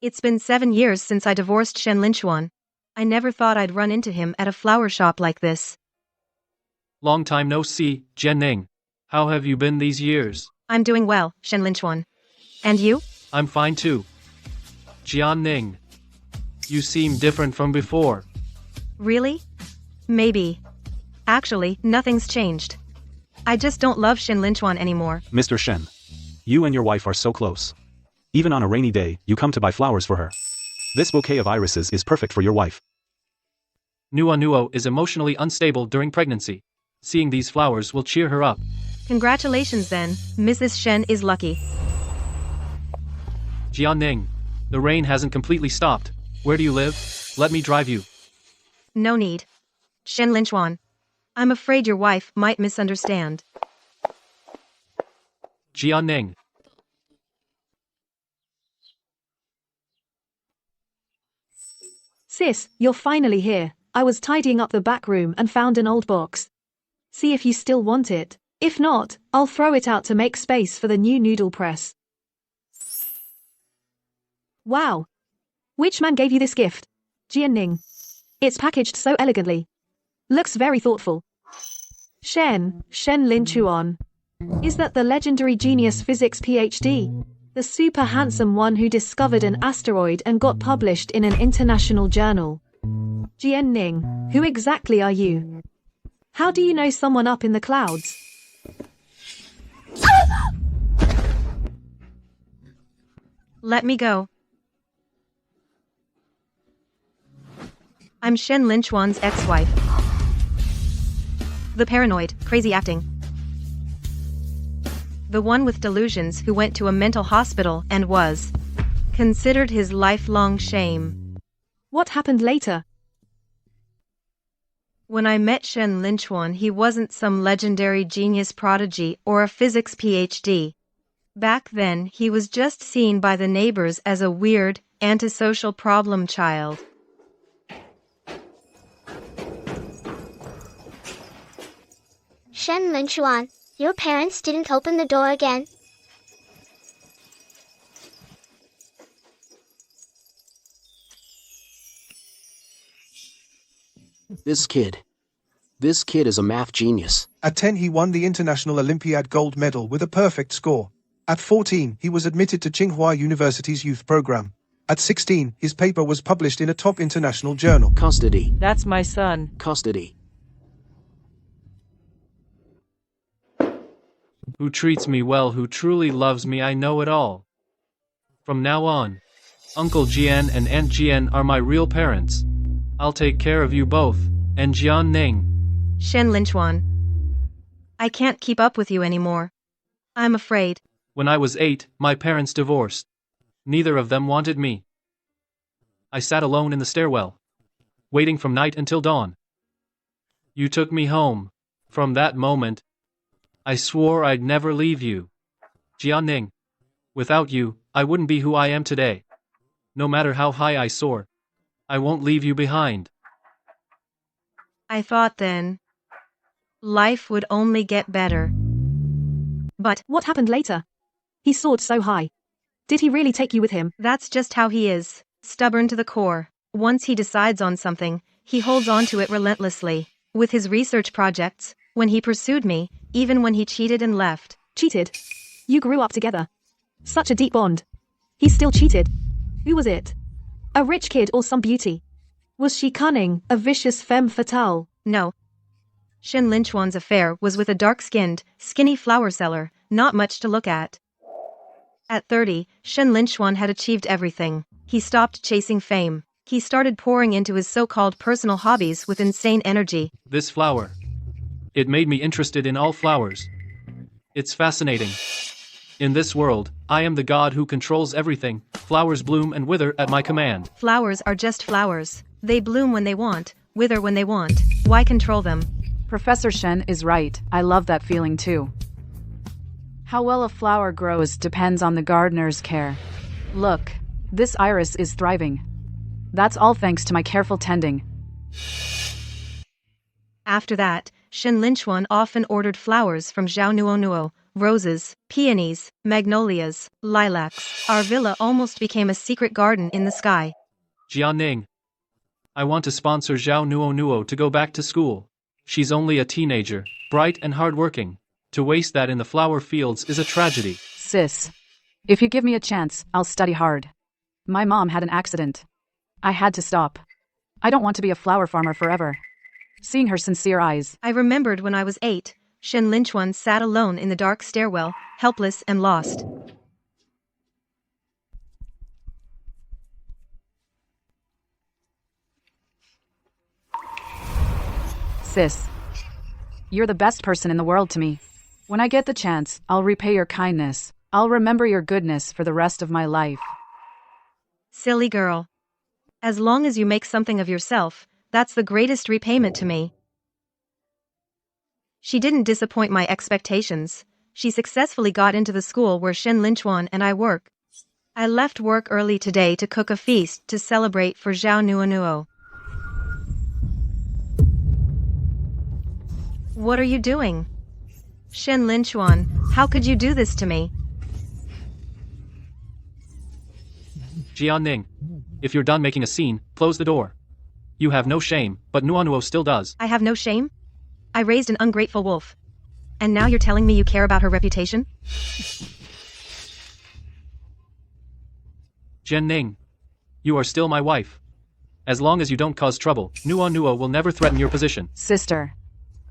It's been 7 years since I divorced Shen Linchuan. I never thought I'd run into him at a flower shop like this. Long time no see, Jianning. How have you been these years? I'm doing well, Shen Linchuan. And you? I'm fine too. Jianning. You seem different from before. Really? Maybe. Actually, nothing's changed. I just don't love Shen Linchuan anymore. Mr. Shen. You and your wife are so close. Even on a rainy day, you come to buy flowers for her. This bouquet of irises is perfect for your wife. Nuo is emotionally unstable during pregnancy. Seeing these flowers will cheer her up. Congratulations then, Mrs. Shen is lucky. Jianning. The rain hasn't completely stopped. Where do you live? Let me drive you. No need. Shen Linchuan. I'm afraid your wife might misunderstand. Jianning. Sis, you're finally here. I was tidying up the back room and found an old box. See if you still want it. If not, I'll throw it out to make space for the new noodle press. Wow. Which man gave you this gift? Jianning. It's packaged so elegantly. Looks very thoughtful. Shen Linchuan. Is that the legendary genius physics PhD? The super handsome one who discovered an asteroid and got published in an international journal. Jianning, who exactly are you? How do you know someone up in the clouds? Let me go. I'm Shen Linchuan's ex-wife. The paranoid, crazy acting. The one with delusions who went to a mental hospital and was considered his lifelong shame. What happened later? When I met Shen Linchuan, he wasn't some legendary genius prodigy or a physics PhD. Back then, he was just seen by the neighbors as a weird, antisocial problem child. Shen Linchuan, your parents didn't open the door again? This kid is a math genius. At 10 he won the International Olympiad gold medal with a perfect score. At 14 he was admitted to Tsinghua University's youth program. At 16 his paper was published in a top international journal. Custody. That's my son. Custody. Who treats me well, who truly loves me, I know it all. From now on, Uncle Jian and Aunt Jian are my real parents. I'll take care of you both, and Jianning. Shen Linchuan. I can't keep up with you anymore. I'm afraid. When I was 8, my parents divorced. Neither of them wanted me. I sat alone in the stairwell, waiting from night until dawn. You took me home. From that moment, I swore I'd never leave you. Jianning. Without you, I wouldn't be who I am today. No matter how high I soar, I won't leave you behind. I thought then life would only get better. But what happened later? He soared so high. Did he really take you with him? That's just how he is, stubborn to the core. Once he decides on something, he holds on to it relentlessly. With his research projects, when he pursued me, even when he cheated and left. Cheated? You grew up together. Such a deep bond. He still cheated. Who was it? A rich kid or some beauty? Was she cunning, a vicious femme fatale? No. Shen Linchuan's affair was with a dark-skinned, skinny flower seller, not much to look at. At 30, Shen Linchuan had achieved everything. He stopped chasing fame. He started pouring into his so-called personal hobbies with insane energy. This flower. It made me interested in all flowers. It's fascinating. In this world, I am the god who controls everything. Flowers bloom and wither at my command. Flowers are just flowers. They bloom when they want, wither when they want. Why control them? Professor Shen is right. I love that feeling too. How well a flower grows depends on the gardener's care. Look, this iris is thriving. That's all thanks to my careful tending. After that, Shen Linchuan often ordered flowers from Zhao Nuo, roses, peonies, magnolias, lilacs. Our villa almost became a secret garden in the sky. Jianing. I want to sponsor Zhao Nuo to go back to school. She's only a teenager, bright and hardworking. To waste that in the flower fields is a tragedy. Sis. If you give me a chance, I'll study hard. My mom had an accident. I had to stop. I don't want to be a flower farmer forever. Seeing her sincere eyes. I remembered when I was 8, Shen Linchuan sat alone in the dark stairwell, helpless and lost. Sis. You're the best person in the world to me. When I get the chance, I'll repay your kindness. I'll remember your goodness for the rest of my life. Silly girl. As long as you make something of yourself, that's the greatest repayment to me. She didn't disappoint my expectations. She successfully got into the school where Shen Linchuan and I work. I left work early today to cook a feast to celebrate for Zhao Nuo. What are you doing? Shen Linchuan, how could you do this to me? Jianing. If you're done making a scene, close the door. You have no shame, but Nuo still does. I have no shame? I raised an ungrateful wolf. And now you're telling me you care about her reputation? Jianing. You are still my wife. As long as you don't cause trouble, Nuo will never threaten your position. Sister.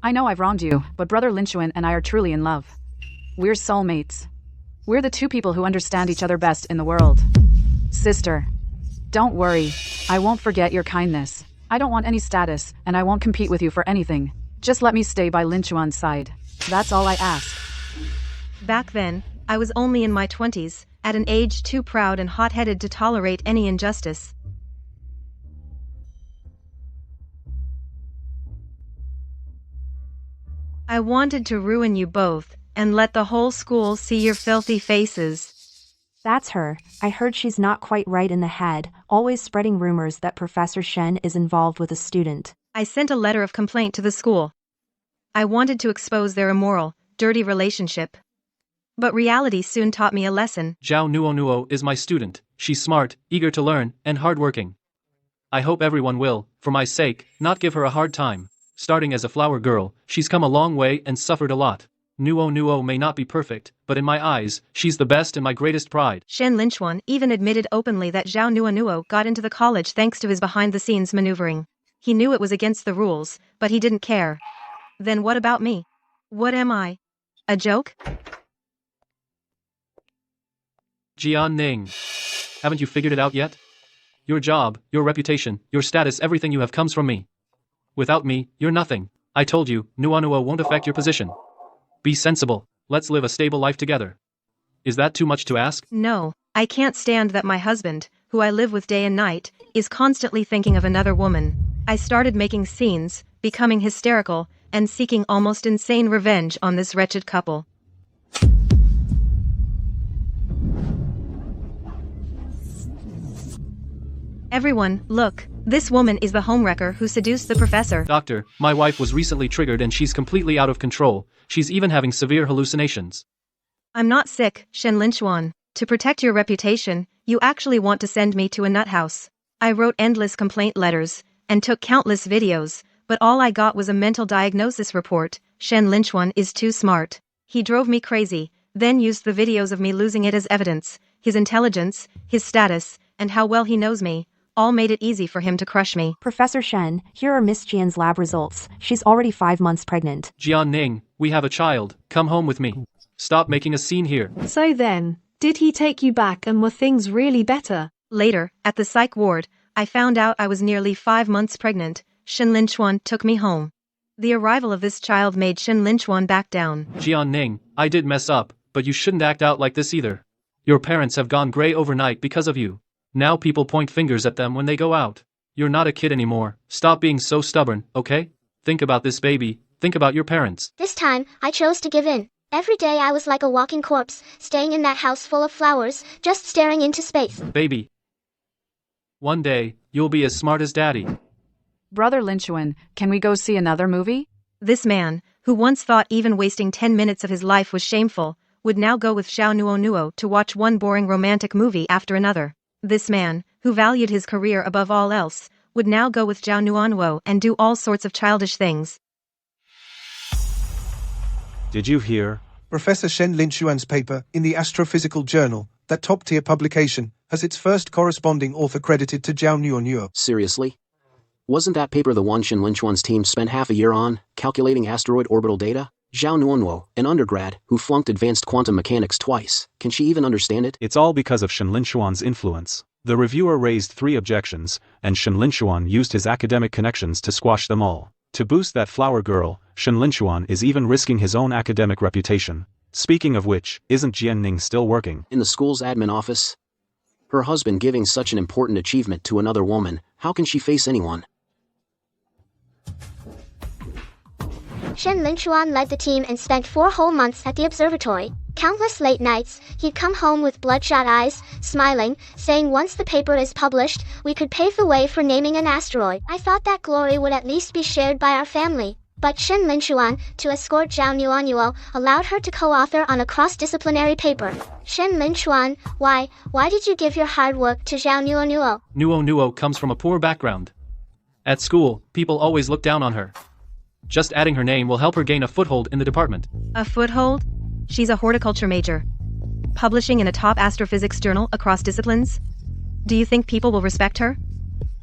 I know I've wronged you, but Brother Linchuan and I are truly in love. We're soulmates. We're the two people who understand each other best in the world. Sister. Don't worry. I won't forget your kindness. I don't want any status, and I won't compete with you for anything. Just let me stay by Linchuan's side. That's all I ask. Back then, I was only in my 20s, at an age too proud and hot-headed to tolerate any injustice. I wanted to ruin you both, and let the whole school see your filthy faces. That's her. I heard she's not quite right in the head, always spreading rumors that Professor Shen is involved with a student. I sent a letter of complaint to the school. I wanted to expose their immoral, dirty relationship. But reality soon taught me a lesson. Zhao Nuo is my student. She's smart, eager to learn, and hardworking. I hope everyone will, for my sake, not give her a hard time. Starting as a flower girl, she's come a long way and suffered a lot. Nuo may not be perfect, but in my eyes, she's the best and my greatest pride. Shen Linchuan even admitted openly that Zhao Nuo got into the college thanks to his behind-the-scenes maneuvering. He knew it was against the rules, but he didn't care. Then what about me? What am I? A joke? Jianing. Haven't you figured it out yet? Your job, your reputation, your status, everything you have comes from me. Without me, you're nothing. I told you, Nuo won't affect your position. Be sensible. Let's live a stable life together. Is that too much to ask? No, I can't stand that my husband, who I live with day and night, is constantly thinking of another woman. I started making scenes, becoming hysterical, and seeking almost insane revenge on this wretched couple. Everyone, look, this woman is the homewrecker who seduced the professor. Doctor, my wife was recently triggered and she's completely out of control. She's even having severe hallucinations. I'm not sick, Shen Linchuan. To protect your reputation, you actually want to send me to a nut house. I wrote endless complaint letters, and took countless videos, but all I got was a mental diagnosis report. Shen Linchuan is too smart. He drove me crazy, then used the videos of me losing it as evidence. His intelligence, his status, and how well he knows me, all made it easy for him to crush me. Professor Shen, here are Miss Jian's lab results. She's already 5 months pregnant. Jianing, we have a child. Come home with me. Stop making a scene here. So then, did he take you back and were things really better? Later, at the psych ward, I found out I was nearly 5 months pregnant. Shen Linchuan took me home. The arrival of this child made Shen Linchuan back down. Jianing, I did mess up, but you shouldn't act out like this either. Your parents have gone gray overnight because of you. Now people point fingers at them when they go out. You're not a kid anymore. Stop being so stubborn, okay? Think about this baby. Think about your parents. This time, I chose to give in. Every day I was like a walking corpse, staying in that house full of flowers, just staring into space. Baby. One day, you'll be as smart as Daddy. Brother Linchuan, can we go see another movie? This man, who once thought even wasting 10 minutes of his life was shameful, would now go with Xiao Nuo to watch one boring romantic movie after another. This man, who valued his career above all else, would now go with Xiao Nuo and do all sorts of childish things. Did you hear? Professor Shen Linxuan's paper in the Astrophysical Journal, that top-tier publication, has its first corresponding author credited to Zhao Nuo. Seriously? Wasn't that paper the one Shen Linxuan's team spent half a year on, calculating asteroid orbital data? Zhao Nuo, an undergrad, who flunked advanced quantum mechanics twice, can she even understand it? It's all because of Shen Linxuan's influence. The reviewer raised 3 objections, and Shen Linxuan used his academic connections to squash them all. To boost that flower girl, Shen Linxuan is even risking his own academic reputation. Speaking of which, isn't Jianning still working? In the school's admin office? Her husband giving such an important achievement to another woman, how can she face anyone? Shen Linxuan led the team and spent 4 whole months at the observatory. Countless late nights, he'd come home with bloodshot eyes, smiling, saying once the paper is published, we could pave the way for naming an asteroid. I thought that glory would at least be shared by our family. But Shen Linxuan, to escort Zhao Nuo, allowed her to co-author on a cross-disciplinary paper. Shen Linxuan, why did you give your hard work to Zhao Nuo? Nuo comes from a poor background. At school, people always look down on her. Just adding her name will help her gain a foothold in the department. A foothold? She's a horticulture major. Publishing in a top astrophysics journal across disciplines? Do you think people will respect her?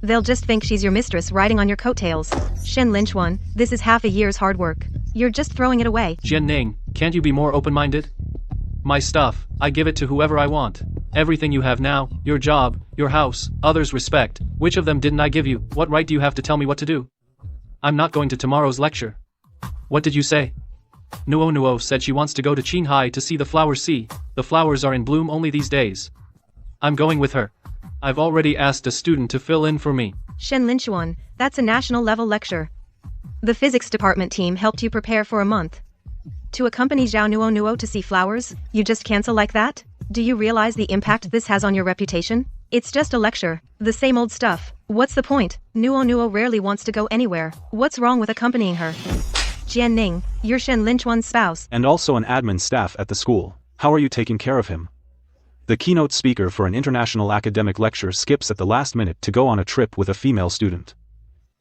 They'll just think she's your mistress riding on your coattails. Shen Linxuan, this is half a year's hard work. You're just throwing it away. Jianning, can't you be more open-minded? My stuff, I give it to whoever I want. Everything you have now, your job, your house, others' respect. Which of them didn't I give you? What right do you have to tell me what to do? I'm not going to tomorrow's lecture. What did you say? Nuo said she wants to go to Qinghai to see the flower sea. The flowers are in bloom only these days. I'm going with her. I've already asked a student to fill in for me. Shen Linxuan, that's a national-level lecture. The physics department team helped you prepare for a month. To accompany Zhao Nuo to see flowers, you just cancel like that? Do you realize the impact this has on your reputation? It's just a lecture, the same old stuff. What's the point? Nuo rarely wants to go anywhere. What's wrong with accompanying her? Jianning, you're Shen Linxuan's spouse. And also an admin staff at the school. How are you taking care of him? The keynote speaker for an international academic lecture skips at the last minute to go on a trip with a female student.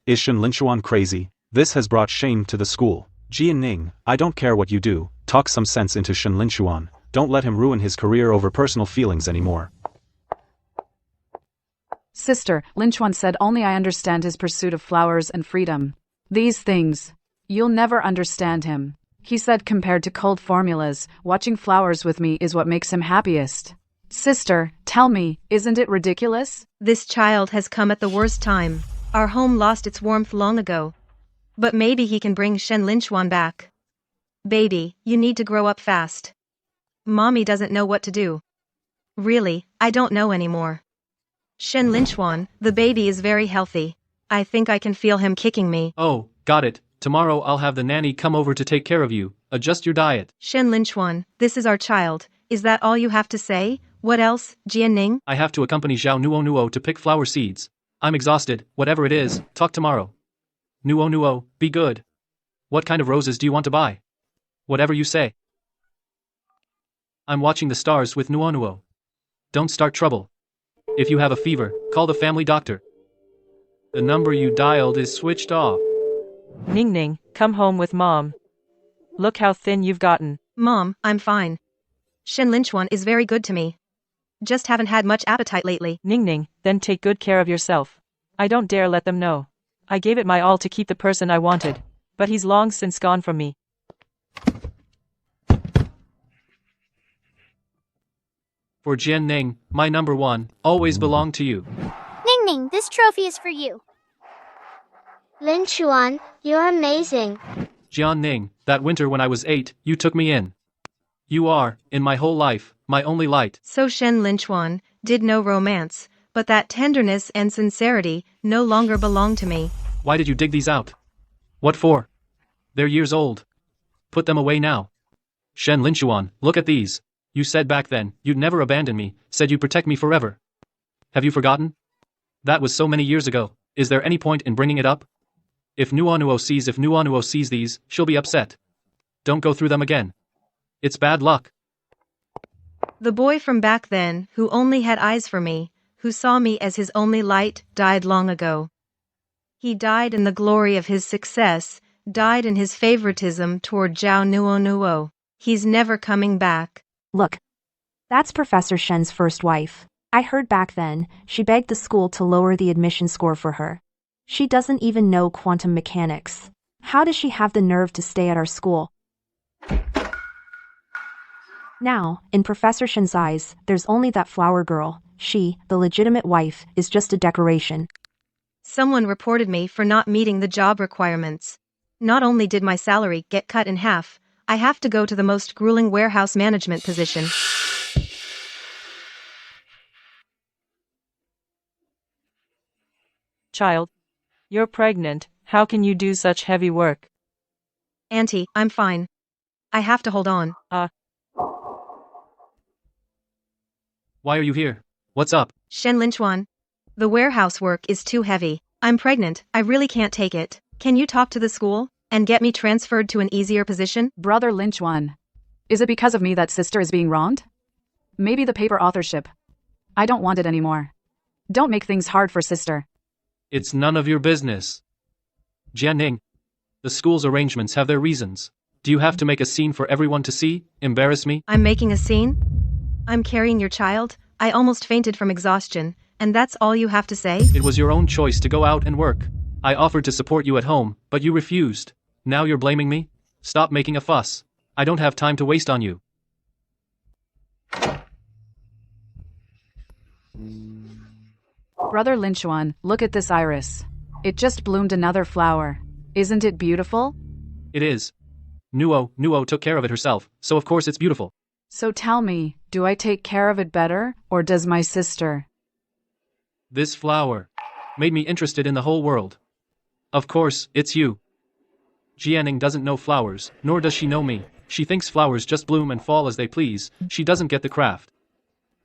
Is Shen Linxuan crazy? This has brought shame to the school. Jianning, I don't care what you do, talk some sense into Shen Linxuan. Don't let him ruin his career over personal feelings anymore. Sister, Linxuan said only I understand his pursuit of flowers and freedom. These things. You'll never understand him. He said compared to cold formulas, watching flowers with me is what makes him happiest. Sister, tell me, isn't it ridiculous? This child has come at the worst time. Our home lost its warmth long ago. But maybe he can bring Shen Linxuan back. Baby, you need to grow up fast. Mommy doesn't know what to do. Really, I don't know anymore. Shen Linxuan, the baby is very healthy. I think I can feel him kicking me. Oh, got it. Tomorrow I'll have the nanny come over to take care of you. Adjust your diet. Shen Linxuan, this is our child. Is that all you have to say? What else, Jianning? I have to accompany Zhao Nuo to pick flower seeds. I'm exhausted. Whatever it is, talk tomorrow. Nuo, be good. What kind of roses do you want to buy? Whatever you say. I'm watching the stars with Nuo. Don't start trouble. If you have a fever, call the family doctor. The number you dialed is switched off. Ning, come home with Mom. Look how thin you've gotten. Mom, I'm fine. Shen Linxuan is very good to me. Just haven't had much appetite lately. Ning, then take good care of yourself. I don't dare let them know. I gave it my all to keep the person I wanted, but he's long since gone from me. For Jianning, my number 1, always belong to you. Ning, this trophy is for you. Linxuan, you're amazing. Jianning, that winter when I was 8, you took me in. You are, in my whole life, my only light. So Shen Linxuan did no romance, but that tenderness and sincerity no longer belong to me. Why did you dig these out? What for? They're years old. Put them away now. Shen Linxuan, look at these. You said back then, you'd never abandon me, said you'd protect me forever. Have you forgotten? That was so many years ago. Is there any point in bringing it up? If Nuonuo sees these, she'll be upset. Don't go through them again. It's bad luck. The boy from back then, who only had eyes for me, who saw me as his only light, died long ago. He died in the glory of his success, died in his favoritism toward Zhao Nuonuo. He's never coming back. Look. That's Professor Shen's first wife. I heard back then, she begged the school to lower the admission score for her. She doesn't even know quantum mechanics. How does she have the nerve to stay at our school? Now, in Professor Shen's eyes, there's only that flower girl. She, the legitimate wife, is just a decoration. Someone reported me for not meeting the job requirements. Not only did my salary get cut in half, I have to go to the most grueling warehouse management position. Child, you're pregnant. How can you do such heavy work? Auntie, I'm fine. I have to hold on. Why are you here? What's up? Shen Linchuan. The warehouse work is too heavy. I'm pregnant, I really can't take it. Can you talk to the school and get me transferred to an easier position? Brother Linchuan. Is it because of me that sister is being wronged? Maybe the paper authorship. I don't want it anymore. Don't make things hard for sister. It's none of your business. Jianning. The school's arrangements have their reasons. Do you have to make a scene for everyone to see? Embarrass me? I'm making a scene? I'm carrying your child? I almost fainted from exhaustion, and that's all you have to say? It was your own choice to go out and work. I offered to support you at home, but you refused. Now you're blaming me? Stop making a fuss. I don't have time to waste on you. Brother Linchuan, look at this iris. It just bloomed another flower. Isn't it beautiful? It is. Nuo took care of it herself, so of course it's beautiful. So tell me, do I take care of it better, or does my sister? This flower made me interested in the whole world. Of course, it's you. Jianning doesn't know flowers, nor does she know me. She thinks flowers just bloom and fall as they please. She doesn't get the craft.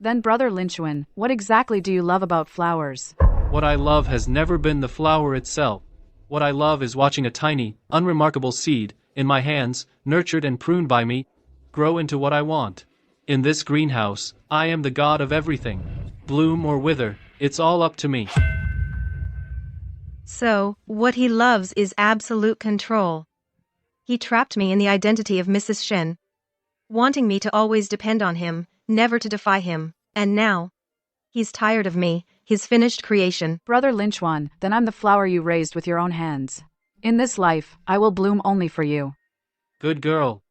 Then Brother Linchuan, what exactly do you love about flowers? What I love has never been the flower itself. What I love is watching a tiny, unremarkable seed, in my hands, nurtured and pruned by me, grow into what I want. In this greenhouse, I am the god of everything. Bloom or wither, it's all up to me. So, what he loves is absolute control. He trapped me in the identity of Mrs. Shen, wanting me to always depend on him, never to defy him, and now, he's tired of me, his finished creation. Brother Linchuan, then I'm the flower you raised with your own hands. In this life, I will bloom only for you. Good girl.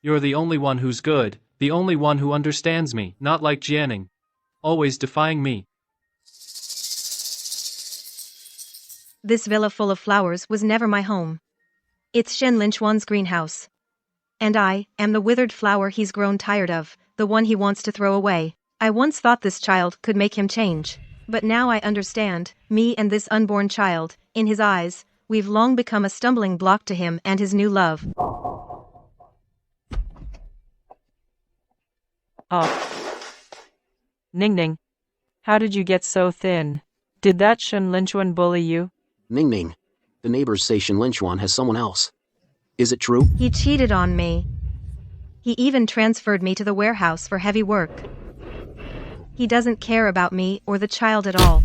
You're the only one who's good, the only one who understands me, not like Jianning. Always defying me. This villa full of flowers was never my home. It's Shen Linchuan's greenhouse. And I am the withered flower he's grown tired of, the one he wants to throw away. I once thought this child could make him change. But now I understand, me and this unborn child, in his eyes, we've long become a stumbling block to him and his new love. Ning, how did you get so thin? Did that Shen Linchuan bully you? Ning, the neighbors say Shen Linchuan has someone else. Is it true? He cheated on me. He even transferred me to the warehouse for heavy work. He doesn't care about me or the child at all.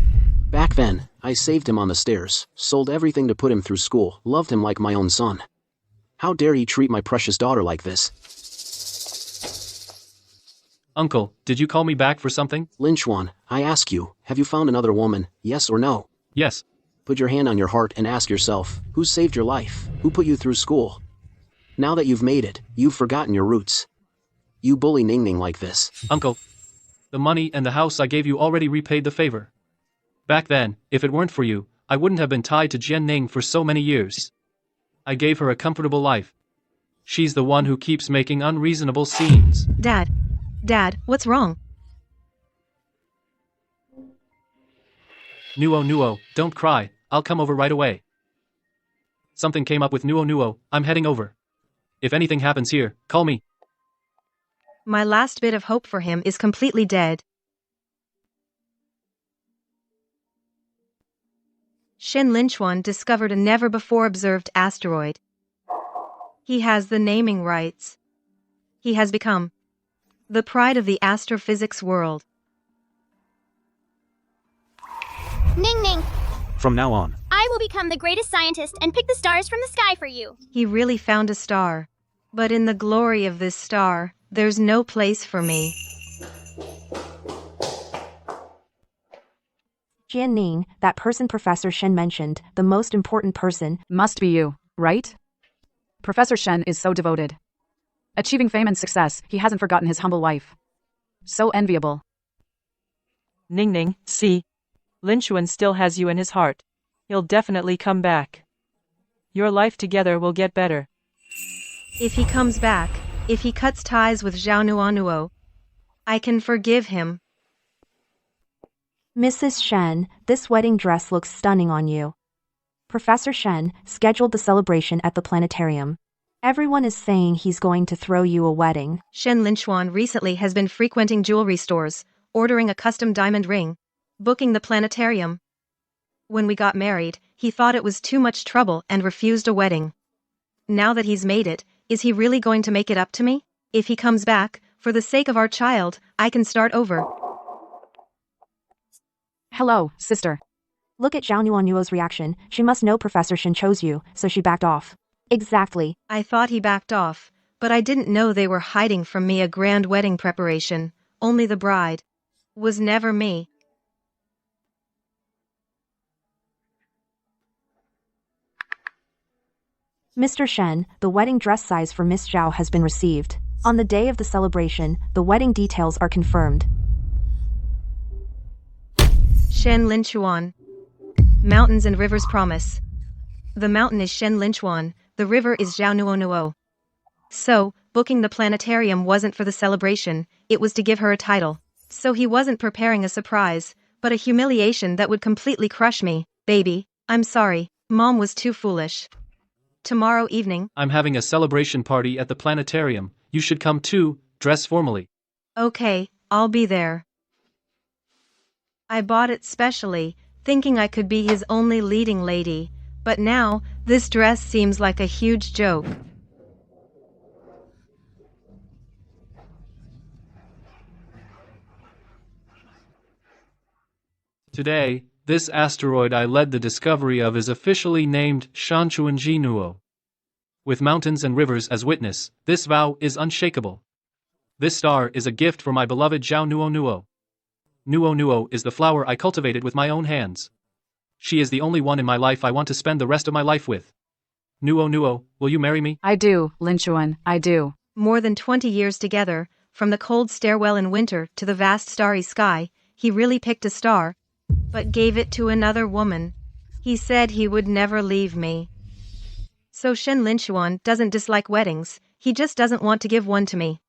Back then, I saved him on the stairs, sold everything to put him through school, loved him like my own son. How dare he treat my precious daughter like this? Uncle, did you call me back for something? Linchuan, I ask you, have you found another woman, yes or no? Yes. Put your hand on your heart and ask yourself, who saved your life? Who put you through school? Now that you've made it, you've forgotten your roots. You bully Ning like this. Uncle, the money and the house I gave you already repaid the favor. Back then, if it weren't for you, I wouldn't have been tied to Jianning for so many years. I gave her a comfortable life. She's the one who keeps making unreasonable scenes. Dad, what's wrong? Nuo, don't cry, I'll come over right away. Something came up with Nuo, I'm heading over. If anything happens here, call me. My last bit of hope for him is completely dead. Shen Linchuan discovered a never-before-observed asteroid. He has the naming rights. He has become the pride of the astrophysics world. Ning Ning, From now on, I will become the greatest scientist and pick the stars from the sky for you. He really found a star. But in the glory of this star, there's no place for me. Jianning, that person Professor Shen mentioned, the most important person. Must be you, right? Professor Shen is so devoted. Achieving fame and success, he hasn't forgotten his humble wife. So enviable. Ning Ning, see. Linchuan still has you in his heart. He'll definitely come back. Your life together will get better. If he comes back, if he cuts ties with Zhao Nuanuo, I can forgive him. Mrs. Shen, this wedding dress looks stunning on you. Professor Shen scheduled the celebration at the planetarium. Everyone is saying he's going to throw you a wedding. Shen Linchuan recently has been frequenting jewelry stores, ordering a custom diamond ring, booking the planetarium. When we got married, he thought it was too much trouble and refused a wedding. Now that he's made it, is he really going to make it up to me? If he comes back, for the sake of our child, I can start over. Hello, sister. Look at Zhao Nuanuo's reaction. She must know Professor Shen chose you, so she backed off. Exactly. I thought he backed off, but I didn't know they were hiding from me a grand wedding preparation. Only the bride. Was never me. Mr. Shen, the wedding dress size for Miss Zhao has been received. On the day of the celebration, the wedding details are confirmed. Shen Linchuan. Mountains and rivers promise. The mountain is Shen Linchuan, the river is Zhao Nuanuo. So, booking the planetarium wasn't for the celebration, it was to give her a title. So he wasn't preparing a surprise, but a humiliation that would completely crush me. Baby, I'm sorry, Mom was too foolish. Tomorrow evening, I'm having a celebration party at the planetarium. You should come too, dress formally. Okay, I'll be there. I bought it specially, thinking I could be his only leading lady, but now, this dress seems like a huge joke. Today, this asteroid I led the discovery of is officially named Shanchuan Jinuo. With mountains and rivers as witness, this vow is unshakable. This star is a gift for my beloved Zhao Nuanuo. Nuanuo is the flower I cultivated with my own hands. She is the only one in my life I want to spend the rest of my life with. Nuanuo, will you marry me? I do, Linchuan, I do. More than 20 years together, from the cold stairwell in winter to the vast starry sky, he really picked a star, but gave it to another woman. He said he would never leave me. So Shen Linchuan doesn't dislike weddings, he just doesn't want to give one to me.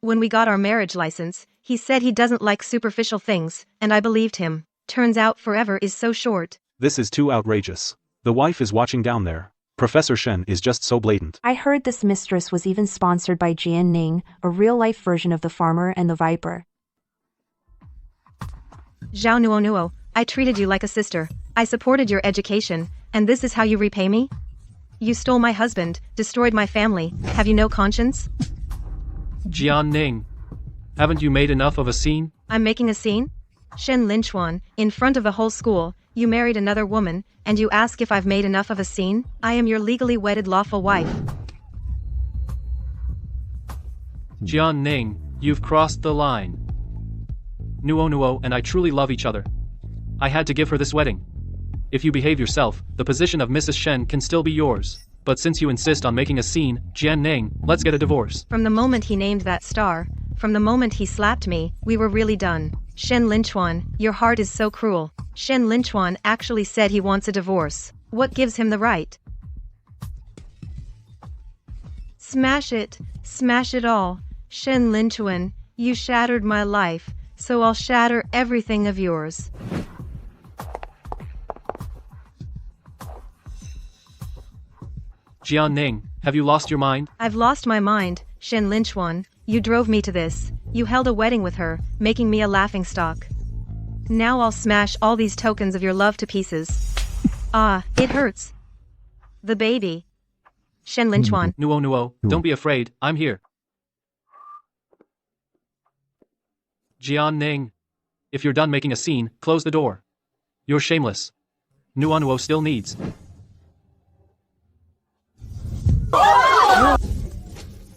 When we got our marriage license, he said he doesn't like superficial things, and I believed him. Turns out forever is so short. This is too outrageous. The wife is watching down there. Professor Shen is just so blatant. I heard this mistress was even sponsored by Jianning, a real-life version of the farmer and the viper. Zhao Nuanuo, I treated you like a sister. I supported your education, and this is how you repay me? You stole my husband, destroyed my family. Have you no conscience? Jian Ning, haven't you made enough of a scene? I'm making a scene? Shen Linchuan, in front of the whole school, you married another woman, and you ask if I've made enough of a scene? I am your legally wedded lawful wife. Jian Ning, you've crossed the line. Nuanuo and I truly love each other. I had to give her this wedding. If you behave yourself, the position of Mrs. Shen can still be yours. But since you insist on making a scene, Jian Ning, let's get a divorce. From the moment he named that star, from the moment he slapped me, we were really done. Shen Linchuan, your heart is so cruel. Shen Linchuan actually said he wants a divorce. What gives him the right? Smash it all. Shen Linchuan, you shattered my life, so I'll shatter everything of yours. Jian Ning, have you lost your mind? I've lost my mind, Shen Linchuan. You drove me to this. You held a wedding with her, making me a laughingstock. Now I'll smash all these tokens of your love to pieces. Ah, it hurts. The baby. Shen Linchuan. Nuo, don't be afraid, I'm here. Jian Ning. If you're done making a scene, close the door. You're shameless. Nuo still needs.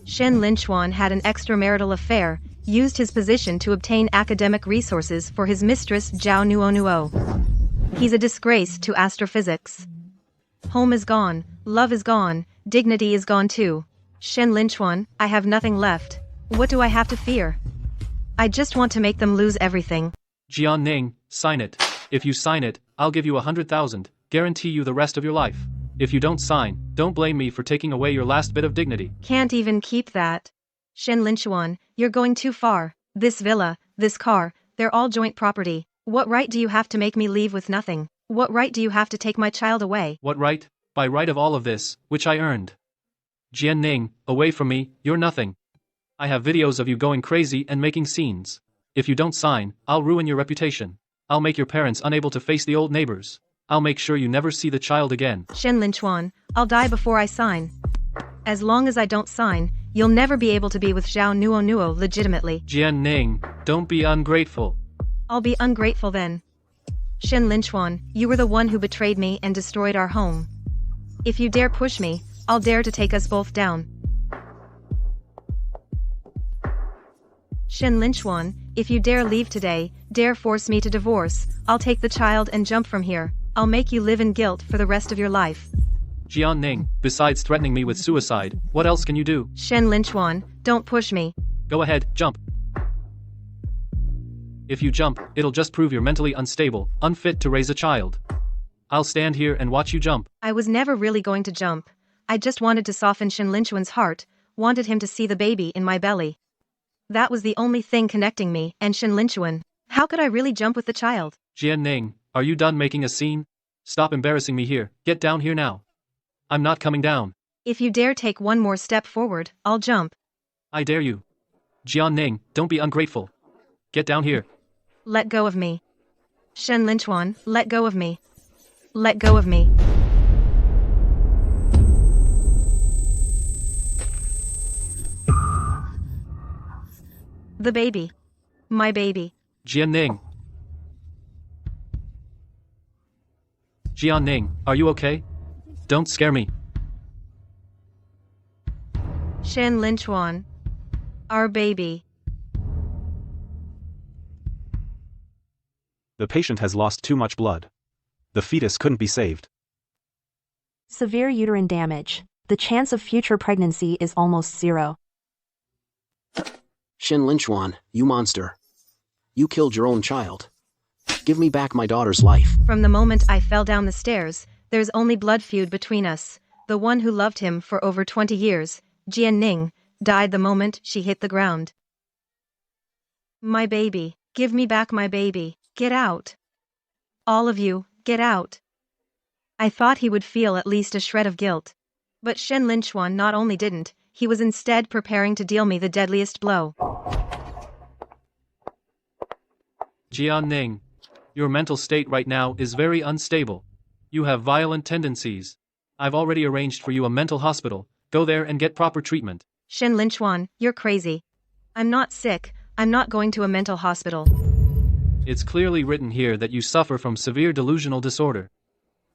Shen Linchuan had an extramarital affair, used his position to obtain academic resources for his mistress Zhao Nuo. He's a disgrace to astrophysics. Home is gone, love is gone, dignity is gone too. Shen Linchuan, I have nothing left. What do I have to fear? I just want to make them lose everything. Jian Ning, sign it. If you sign it, I'll give you 100,000, guarantee you the rest of your life. If you don't sign, don't blame me for taking away your last bit of dignity. Can't even keep that. Shen Linchuan, you're going too far. This villa, this car, they're all joint property. What right do you have to make me leave with nothing? What right do you have to take my child away? What right? By right of all of this, which I earned. Jian Ning, away from me, you're nothing. I have videos of you going crazy and making scenes. If you don't sign, I'll ruin your reputation. I'll make your parents unable to face the old neighbors. I'll make sure you never see the child again. Shen Linchuan, I'll die before I sign. As long as I don't sign, you'll never be able to be with Zhao Nuo legitimately. Jian Ning, don't be ungrateful. I'll be ungrateful then. Shen Linchuan, you were the one who betrayed me and destroyed our home. If you dare push me, I'll dare to take us both down. Shen Linchuan, if you dare leave today, dare force me to divorce, I'll take the child and jump from here. I'll make you live in guilt for the rest of your life. Jian Ning, besides threatening me with suicide, what else can you do? Shen Linchuan, don't push me. Go ahead, jump. If you jump, it'll just prove you're mentally unstable, unfit to raise a child. I'll stand here and watch you jump. I was never really going to jump. I just wanted to soften Shen Linchuan's heart, wanted him to see the baby in my belly. That was the only thing connecting me and Shen Linchuan. How could I really jump with the child? Jian Ning, are you done making a scene? Stop embarrassing me here, get down here now. I'm not coming down. If you dare take one more step forward, I'll jump. I dare you. Jian Ning, don't be ungrateful. Get down here. Let go of me. Shen Linchuan, let go of me. Let go of me. The baby. My baby. Jian Ning. Jian Ning, are you okay? Don't scare me. Shen Linchuan. Our baby. The patient has lost too much blood. The fetus couldn't be saved. Severe uterine damage. The chance of future pregnancy is almost zero. Shen Linchuan, you monster. You killed your own child. Give me back my daughter's life. From the moment I fell down the stairs, there's only blood feud between us. The one who loved him for over 20 years, Jian Ning, died the moment she hit the ground. My baby, give me back my baby, get out. All of you, get out. I thought he would feel at least a shred of guilt. But Shen Linchuan not only didn't, he was instead preparing to deal me the deadliest blow. Jian Ning, your mental state right now is very unstable. You have violent tendencies. I've already arranged for you a mental hospital. Go there and get proper treatment. Shen Linchuan, you're crazy. I'm not sick, I'm not going to a mental hospital. It's clearly written here that you suffer from severe delusional disorder,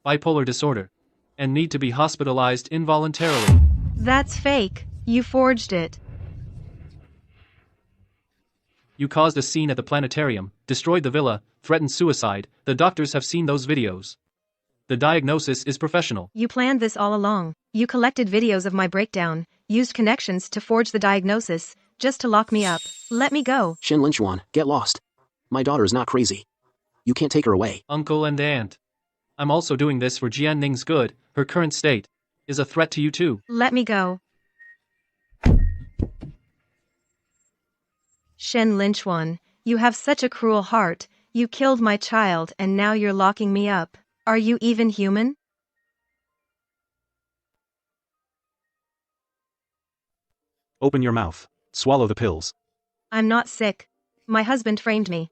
bipolar disorder, and need to be hospitalized involuntarily. That's fake. You forged it. You caused a scene at the planetarium, destroyed the villa, threatened suicide. The doctors have seen those videos. The diagnosis is professional. You planned this all along. You collected videos of my breakdown, used connections to forge the diagnosis, just to lock me up. Let me go. Shen Linchuan, get lost. My daughter is not crazy. You can't take her away. Uncle and aunt. I'm also doing this for Jian Ning's good. Her current state is a threat to you too. Let me go. Shen Linchuan, you have such a cruel heart. You killed my child and now you're locking me up. Are you even human? Open your mouth. Swallow the pills. I'm not sick. My husband framed me.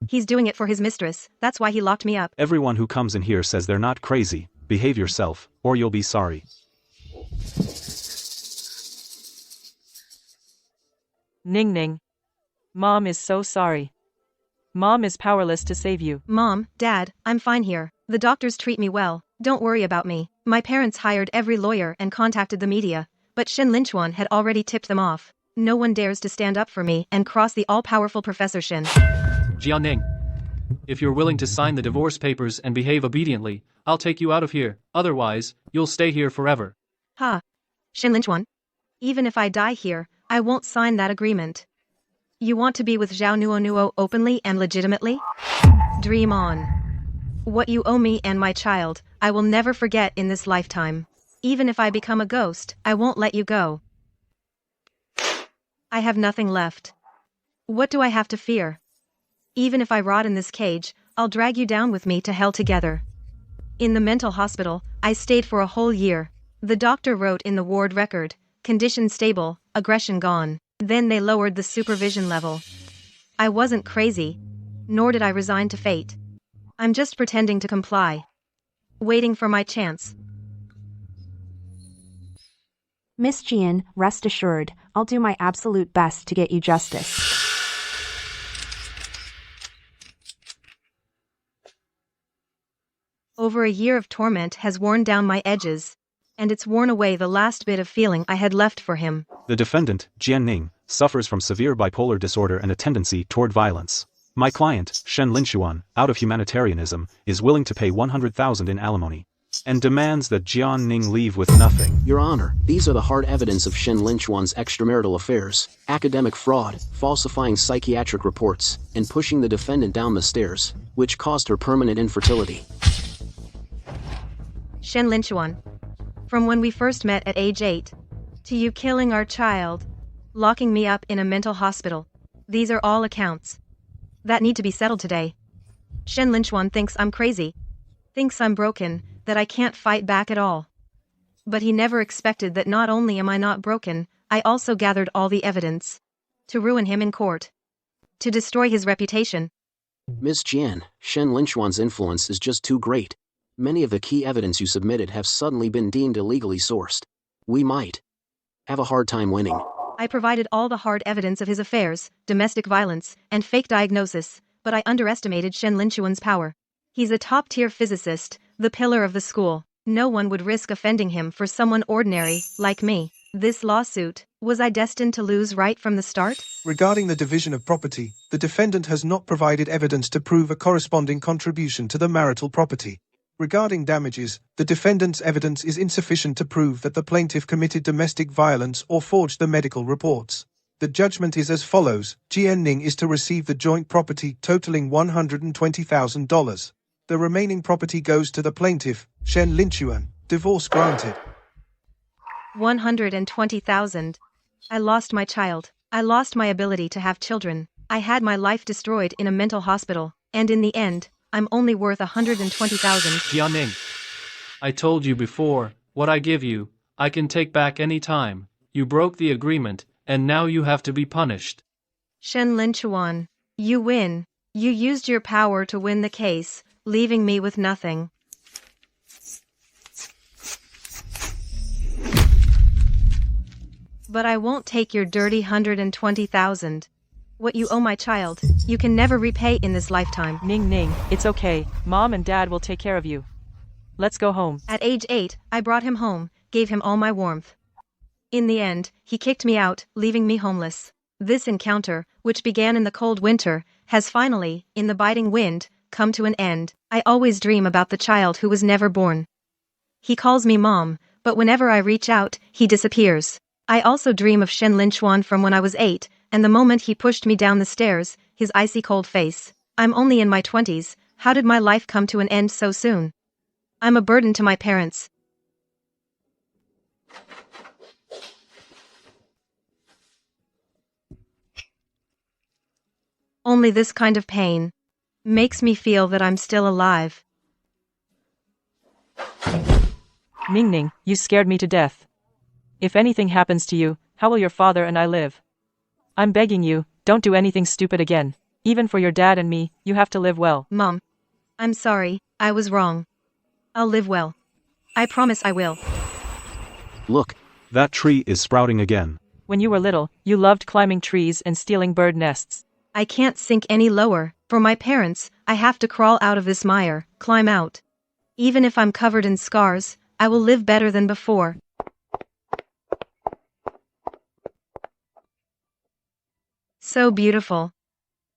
He's doing it for his mistress, that's why he locked me up. Everyone who comes in here says they're not crazy. Behave yourself, or you'll be sorry. Ning Ning. Mom is so sorry. Mom is powerless to save you. Mom, Dad, I'm fine here. The doctors treat me well. Don't worry about me. My parents hired every lawyer and contacted the media, but Shen Linchuan had already tipped them off. No one dares to stand up for me and cross the all-powerful Professor Shen. Jianing. If you're willing to sign the divorce papers and behave obediently, I'll take you out of here. Otherwise, you'll stay here forever. Ha. Shen Linchuan? Even if I die here, I won't sign that agreement. You want to be with Zhao Nuo openly and legitimately? Dream on. What you owe me and my child, I will never forget in this lifetime. Even if I become a ghost, I won't let you go. I have nothing left. What do I have to fear? Even if I rot in this cage, I'll drag you down with me to hell together. In the mental hospital, I stayed for a whole year. The doctor wrote in the ward record, condition stable, aggression gone. Then they lowered the supervision level. I wasn't crazy, nor did I resign to fate. I'm just pretending to comply. Waiting for my chance. Miss Jian, rest assured, I'll do my absolute best to get you justice. Over a year of torment has worn down my edges, and it's worn away the last bit of feeling I had left for him. The defendant, Jian Ning, suffers from severe bipolar disorder and a tendency toward violence. My client, Shen Linchuan, out of humanitarianism, is willing to pay 100,000 in alimony, and demands that Jian Ning leave with nothing. Your Honor, these are the hard evidence of Shen Linchuan's extramarital affairs, academic fraud, falsifying psychiatric reports, and pushing the defendant down the stairs, which caused her permanent infertility. Shen Linchuan. From when we first met at age 8, to you killing our child, locking me up in a mental hospital. These are all accounts that need to be settled today. Shen Linchuan thinks I'm crazy, thinks I'm broken, that I can't fight back at all. But he never expected that not only am I not broken, I also gathered all the evidence to ruin him in court, to destroy his reputation. Ms. Jian, Shen Linchuan's influence is just too great. Many of the key evidence you submitted have suddenly been deemed illegally sourced. We might have a hard time winning. I provided all the hard evidence of his affairs, domestic violence, and fake diagnosis, but I underestimated Shen Linchuan's power. He's a top-tier physicist, the pillar of the school. No one would risk offending him for someone ordinary, like me. This lawsuit, was I destined to lose right from the start? Regarding the division of property, the defendant has not provided evidence to prove a corresponding contribution to the marital property. Regarding damages, the defendant's evidence is insufficient to prove that the plaintiff committed domestic violence or forged the medical reports. The judgment is as follows: Jian Ning is to receive the joint property totaling $120,000. The remaining property goes to the plaintiff, Shen Linchuan. Divorce granted. 120,000. I lost my child. I lost my ability to have children. I had my life destroyed in a mental hospital, and in the end, I'm only worth 120,000. Jianing. I told you before, what I give you, I can take back any time. You broke the agreement, and now you have to be punished. Shen Linchuan, you win. You used your power to win the case, leaving me with nothing. But I won't take your dirty 120,000. What you owe my child, you can never repay in this lifetime. Ning Ning, it's okay. Mom and Dad will take care of you. Let's go home. At age 8, I brought him home, gave him all my warmth. In the end, he kicked me out, leaving me homeless. This encounter, which began in the cold winter, has finally, in the biting wind, come to an end. I always dream about the child who was never born. He calls me Mom, but whenever I reach out, he disappears. I also dream of Shen Linchuan from when I was 8, and the moment he pushed me down the stairs, his icy cold face. I'm only in my 20s, how did my life come to an end so soon? I'm a burden to my parents. Only this kind of pain makes me feel that I'm still alive. Ning Ning, you scared me to death. If anything happens to you, how will your father and I live? I'm begging you, don't do anything stupid again. Even for your dad and me, you have to live well. Mom, I'm sorry, I was wrong. I'll live well. I promise I will. Look, That tree is sprouting again. When you were little, you loved climbing trees and stealing bird nests. I can't sink any lower. For my parents, I have to crawl out of this mire, climb out. Even if I'm covered in scars, I will live better than before. So beautiful.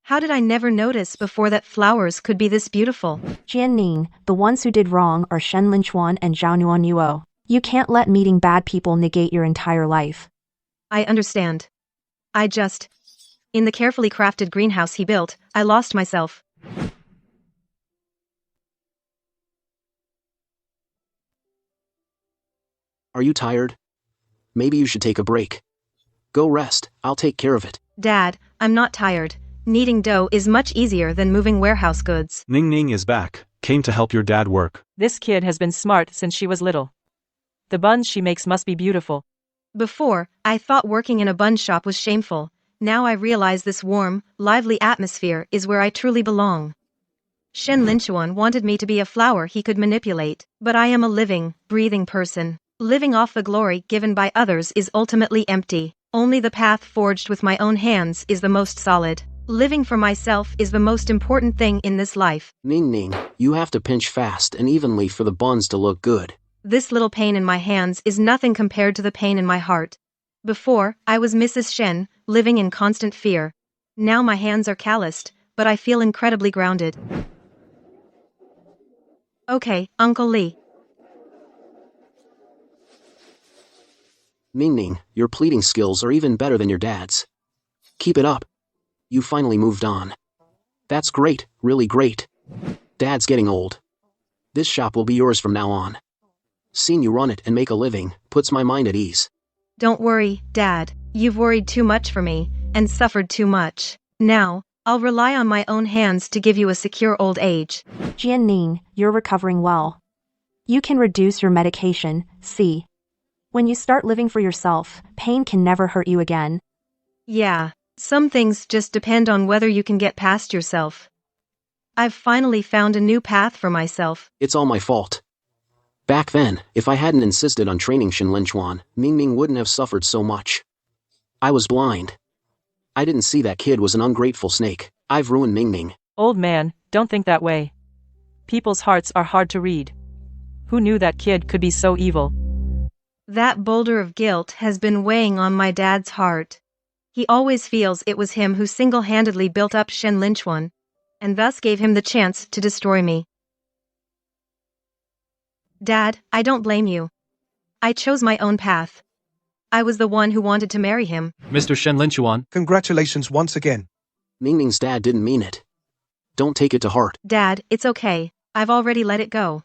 How did I never notice before that flowers could be this beautiful? Jianning, the ones who did wrong are Shen Linchuan and Zhao Nuanyuo. You can't let meeting bad people negate your entire life. I understand. In the carefully crafted greenhouse he built, I lost myself. are you tired? Maybe you should take a break. Go rest, I'll take care of it. Dad, I'm not tired. Kneading dough is much easier than moving warehouse goods. Ning Ning is back, came to help your dad work. This kid has been smart since she was little. The buns she makes must be beautiful. Before, I thought working in a bun shop was shameful. Now I realize this warm, lively atmosphere is where I truly belong. Shen Linchuan wanted me to be a flower he could manipulate, but I am a living, breathing person. Living off the glory given by others is ultimately empty. Only the path forged with my own hands is the most solid. Living for myself is the most important thing in this life. Ning Ning, you have to pinch fast and evenly for the buns to look good. This little pain in my hands is nothing compared to the pain in my heart. Before, I was Mrs. Shen, living in constant fear. Now my hands are calloused, but I feel incredibly grounded. Okay, Uncle Lee. Ning Ning, your pleating skills are even better than your dad's. Keep it up. You finally moved on. That's great, really great. Dad's getting old. This shop will be yours from now on. Seeing you run it and make a living puts my mind at ease. Don't worry, Dad. You've worried too much for me, and suffered too much. Now, I'll rely on my own hands to give you a secure old age. Jianning, you're recovering well. You can reduce your medication, see. When you start living for yourself, pain can never hurt you again. Yeah, some things just depend on whether you can get past yourself. I've finally found a new path for myself. It's all my fault. Back then, if I hadn't insisted on training Shen Linchuan, Ning Ning wouldn't have suffered so much. I was blind. I didn't see that kid was an ungrateful snake. I've ruined Ning Ning. Old man, don't think that way. People's hearts are hard to read. Who knew that kid could be so evil? That boulder of guilt has been weighing on my dad's heart. He always feels it was him who single-handedly built up Shen Linchuan, and thus gave him the chance to destroy me. Dad, I don't blame you. I chose my own path. I was the one who wanted to marry him. Mr. Shen Linchuan, Congratulations once again. Ning Ning's dad didn't mean it. Don't take it to heart. Dad, it's okay. I've already let it go.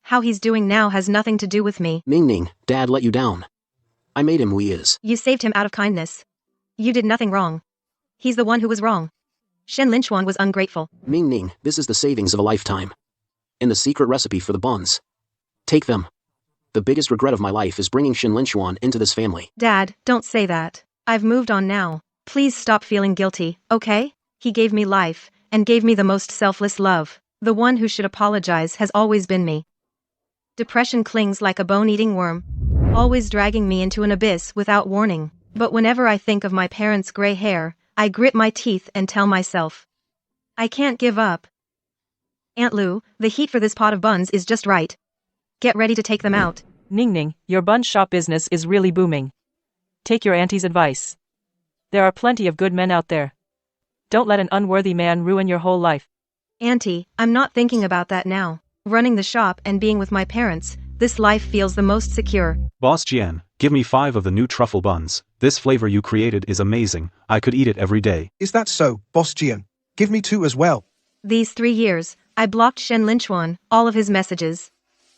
How he's doing now has nothing to do with me. Ning Ning, Dad let you down. I made him who he is. You saved him out of kindness. You did nothing wrong. He's the one who was wrong. Shen Linchuan was ungrateful. Ning Ning, this is the savings of a lifetime. And the secret recipe for the buns. Take them. The biggest regret of my life is bringing Shen Linchuan into this family. Dad, don't say that. I've moved on now. Please stop feeling guilty, okay? He gave me life, and gave me the most selfless love. The one who should apologize has always been me. Depression clings like a bone-eating worm, always dragging me into an abyss without warning. But whenever I think of my parents' gray hair, I grit my teeth and tell myself, I can't give up. Aunt Lu, the heat for this pot of buns is just right. Get ready to take them out. Ning Ning, your bun shop business is really booming. Take your auntie's advice. There are plenty of good men out there. Don't let an unworthy man ruin your whole life. Auntie, I'm not thinking about that now. Running the shop and being with my parents, this life feels the most secure. Boss Jian, give me 5 of the new truffle buns. This flavor you created is amazing. I could eat it every day. Is that so, Boss Jian? Give me 2 as well. These 3 years, I blocked Shen Linchuan, all of his messages.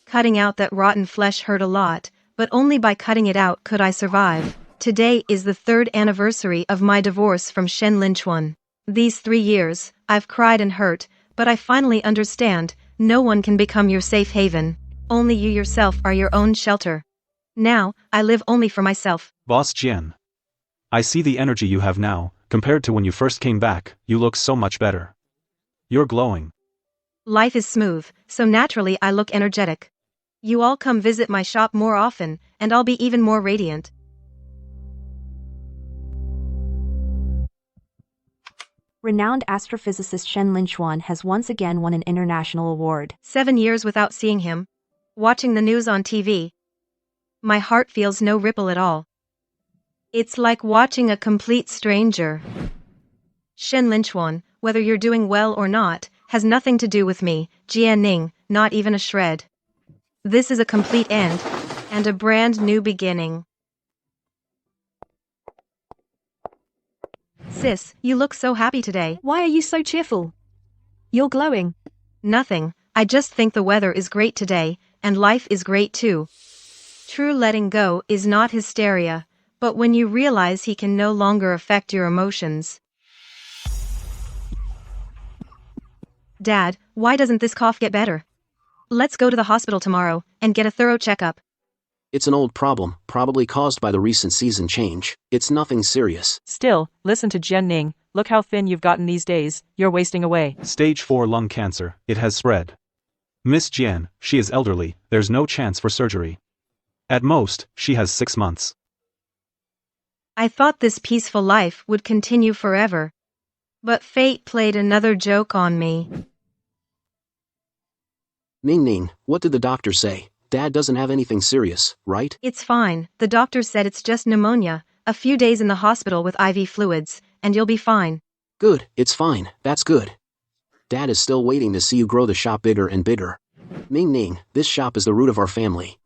Cutting out that rotten flesh hurt a lot, but only by cutting it out could I survive. Today is the 3rd anniversary of my divorce from Shen Linchuan. These 3 years, I've cried and hurt, but I finally understand, no one can become your safe haven. Only you yourself are your own shelter. Now, I live only for myself. Boss Jian. I see the energy you have now. Compared to when you first came back, you look so much better. You're glowing. Life is smooth, so naturally I look energetic. You all come visit my shop more often, and I'll be even more radiant. Renowned astrophysicist Shen Linchuan has once again won an international award. 7 years without seeing him. Watching the news on TV. My heart feels no ripple at all. It's like watching a complete stranger. Shen Linchuan, whether you're doing well or not, has nothing to do with me, Jianning, not even a shred. This is a complete end, and a brand new beginning. Sis, you look so happy today. Why are you so cheerful? You're glowing. Nothing, I just think the weather is great today, and life is great too. True letting go is not hysteria, but when you realize he can no longer affect your emotions. Dad, why doesn't this cough get better? Let's go to the hospital tomorrow and get a thorough checkup. It's an old problem, probably caused by the recent season change. It's nothing serious. Still, listen to Jianning, look how thin you've gotten these days, you're wasting away. Stage 4 lung cancer, it has spread. Miss Jian, she is elderly, there's no chance for surgery. At most, she has 6 months. I thought this peaceful life would continue forever. But fate played another joke on me. Ning Ning, what did the doctor say? Dad doesn't have anything serious, right? It's fine, the doctor said it's just pneumonia, a few days in the hospital with IV fluids, and you'll be fine. Good, it's fine, that's good. Dad is still waiting to see you grow the shop bigger and bigger. Ning Ning, this shop is the root of our family.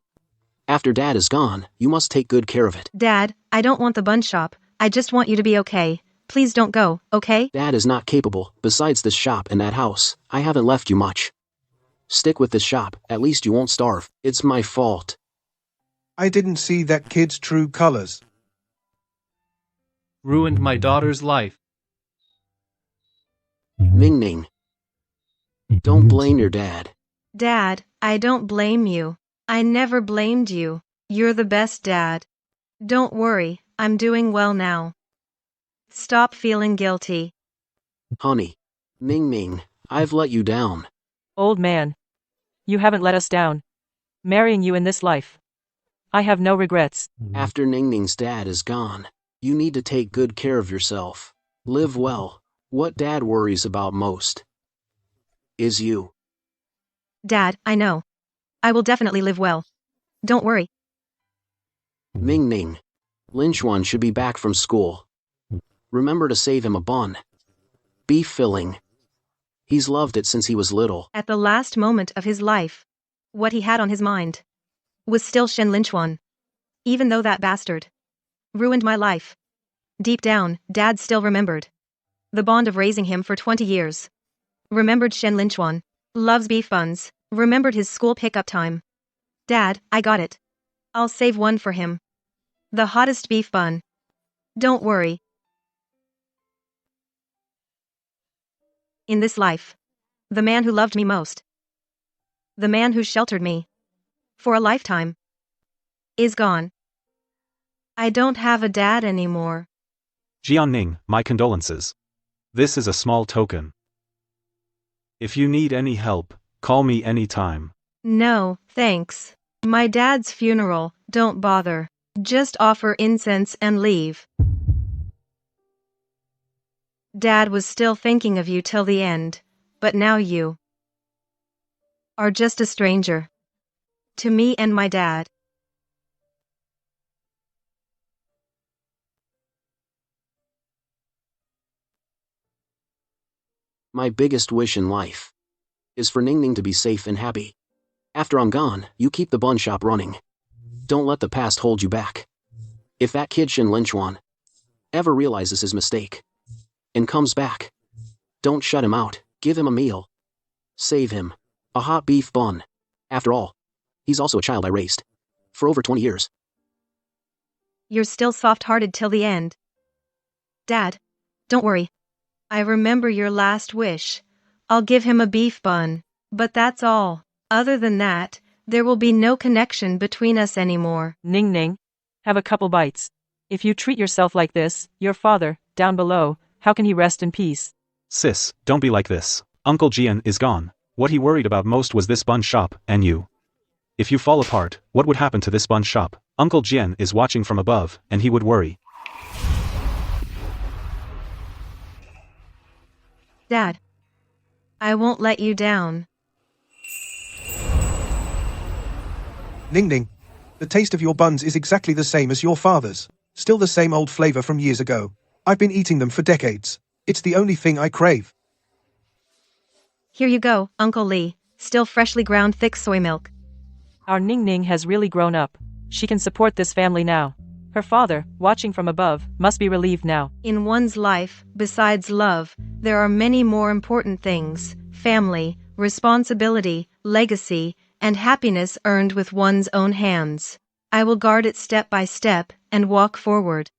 After Dad is gone, you must take good care of it. Dad, I don't want the bun shop, I just want you to be okay. Please don't go, okay? Dad is not capable, besides this shop and that house, I haven't left you much. Stick with this shop, at least you won't starve. It's my fault. I didn't see that kid's true colors. Ruined my daughter's life. Ning Ning. Don't blame your dad. Dad, I don't blame you. I never blamed you. You're the best dad. Don't worry, I'm doing well now. Stop feeling guilty. Honey. Ning Ning, I've let you down. Old man. You haven't let us down. Marrying you in this life. I have no regrets. After Ning Ning's dad is gone, you need to take good care of yourself. Live well. What Dad worries about most is you. Dad, I know. I will definitely live well. Don't worry. Ning Ning. Linchuan should be back from school. Remember to save him a bun. Beef filling. He's loved it since he was little. At the last moment of his life, what he had on his mind was still Shen Linchuan. Even though that bastard ruined my life. Deep down, Dad still remembered the bond of raising him for 20 years. Remembered Shen Linchuan. Loves beef buns. Remembered his school pickup time. Dad, I got it. I'll save one for him. The hottest beef bun. Don't worry. In this life, the man who loved me most, the man who sheltered me for a lifetime, is gone. I don't have a dad anymore. Jianning, my condolences. This is a small token. If you need any help, call me anytime. No, thanks. My dad's funeral, don't bother. Just offer incense and leave. Dad was still thinking of you till the end, but now you are just a stranger to me and my dad. My biggest wish in life is for Ning Ning to be safe and happy. After I'm gone, you keep the bun shop running. Don't let the past hold you back. If that kid Shen Linchuan ever realizes his mistake and comes back, don't shut him out, give him a meal. Save him. A hot beef bun. After all, he's also a child I raised for over 20 years. You're still soft-hearted till the end. Dad, don't worry. I remember your last wish. I'll give him a beef bun. But that's all. Other than that, there will be no connection between us anymore. Ning Ning. Have a couple bites. If you treat yourself like this, your father, down below, how can he rest in peace? Sis, don't be like this. Uncle Jian is gone. What he worried about most was this bun shop, and you. If you fall apart, what would happen to this bun shop? Uncle Jian is watching from above, and he would worry. Dad. I won't let you down. Ning Ning. The taste of your buns is exactly the same as your father's. Still the same old flavor from years ago. I've been eating them for decades. It's the only thing I crave. Here you go, Uncle Lee. Still freshly ground thick soy milk. Our Ning Ning has really grown up. She can support this family now. Her father, watching from above, must be relieved now. In one's life, besides love, there are many more important things: family, responsibility, legacy, and happiness earned with one's own hands. I will guard it step by step and walk forward.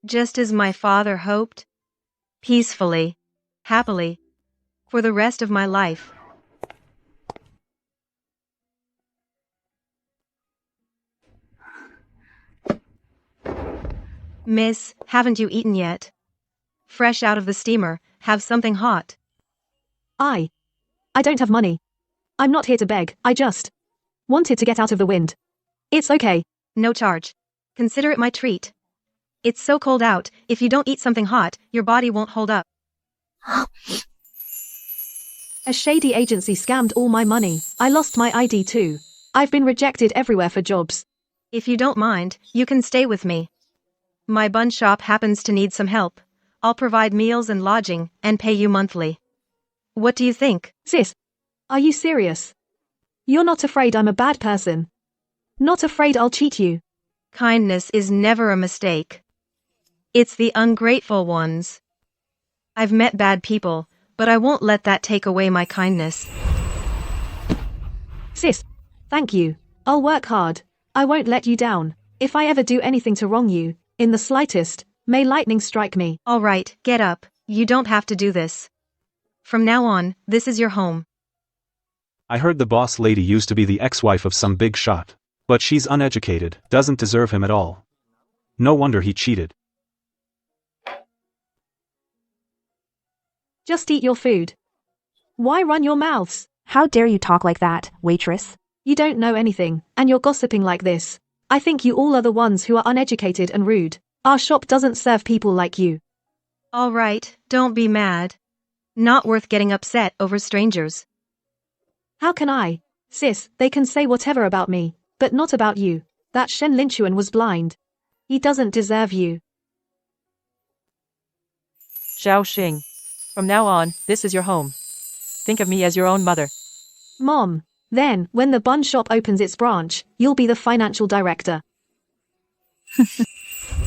Just as my father hoped. Peacefully. Happily. For the rest of my life. Miss, haven't you eaten yet? Fresh out of the steamer, have something hot. I don't have money. I'm not here to beg, I just wanted to get out of the wind. It's okay. No charge. Consider it my treat. It's so cold out, if you don't eat something hot, your body won't hold up. A shady agency scammed all my money. I lost my ID too. I've been rejected everywhere for jobs. If you don't mind, you can stay with me. My bun shop happens to need some help. I'll provide meals and lodging, and pay you monthly. What do you think? Sis, are you serious? You're not afraid I'm a bad person? Not afraid I'll cheat you? Kindness is never a mistake. It's the ungrateful ones. I've met bad people, but I won't let that take away my kindness. Sis, thank you. I'll work hard. I won't let you down. If I ever do anything to wrong you, in the slightest, may lightning strike me. All right, get up. You don't have to do this. From now on, this is your home. I heard the boss lady used to be the ex-wife of some big shot. But she's uneducated, doesn't deserve him at all. No wonder he cheated. Just eat your food. Why run your mouths? How dare you talk like that, waitress? You don't know anything, and you're gossiping like this. I think you all are the ones who are uneducated and rude. Our shop doesn't serve people like you. All right, don't be mad. Not worth getting upset over strangers. How can I? Sis, they can say whatever about me, but not about you. That Shen Linchuan was blind. He doesn't deserve you. Xiao Xing. From now on, this is your home. Think of me as your own mother. Mom. Then, when the bun shop opens its branch, you'll be the financial director.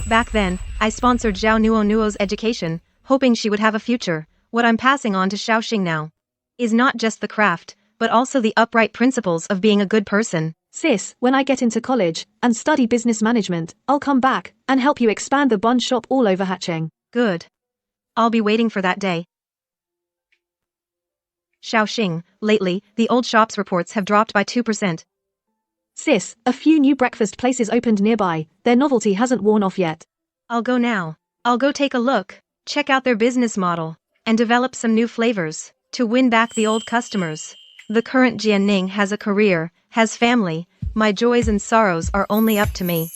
Back then, I sponsored Zhao Nuo's education, hoping she would have a future. What I'm passing on to Xiaoxing now is not just the craft, but also the upright principles of being a good person. Sis, when I get into college and study business management, I'll come back and help you expand the bun shop all over Hacheng. Good. I'll be waiting for that day. Xiaoxing, lately, the old shop's reports have dropped by 2%. Sis, a few new breakfast places opened nearby. Their novelty hasn't worn off yet. I'll go now. I'll go take a look, check out their business model, and develop some new flavors to win back the old customers. The current Jianning has a career, has family. My joys and sorrows are only up to me.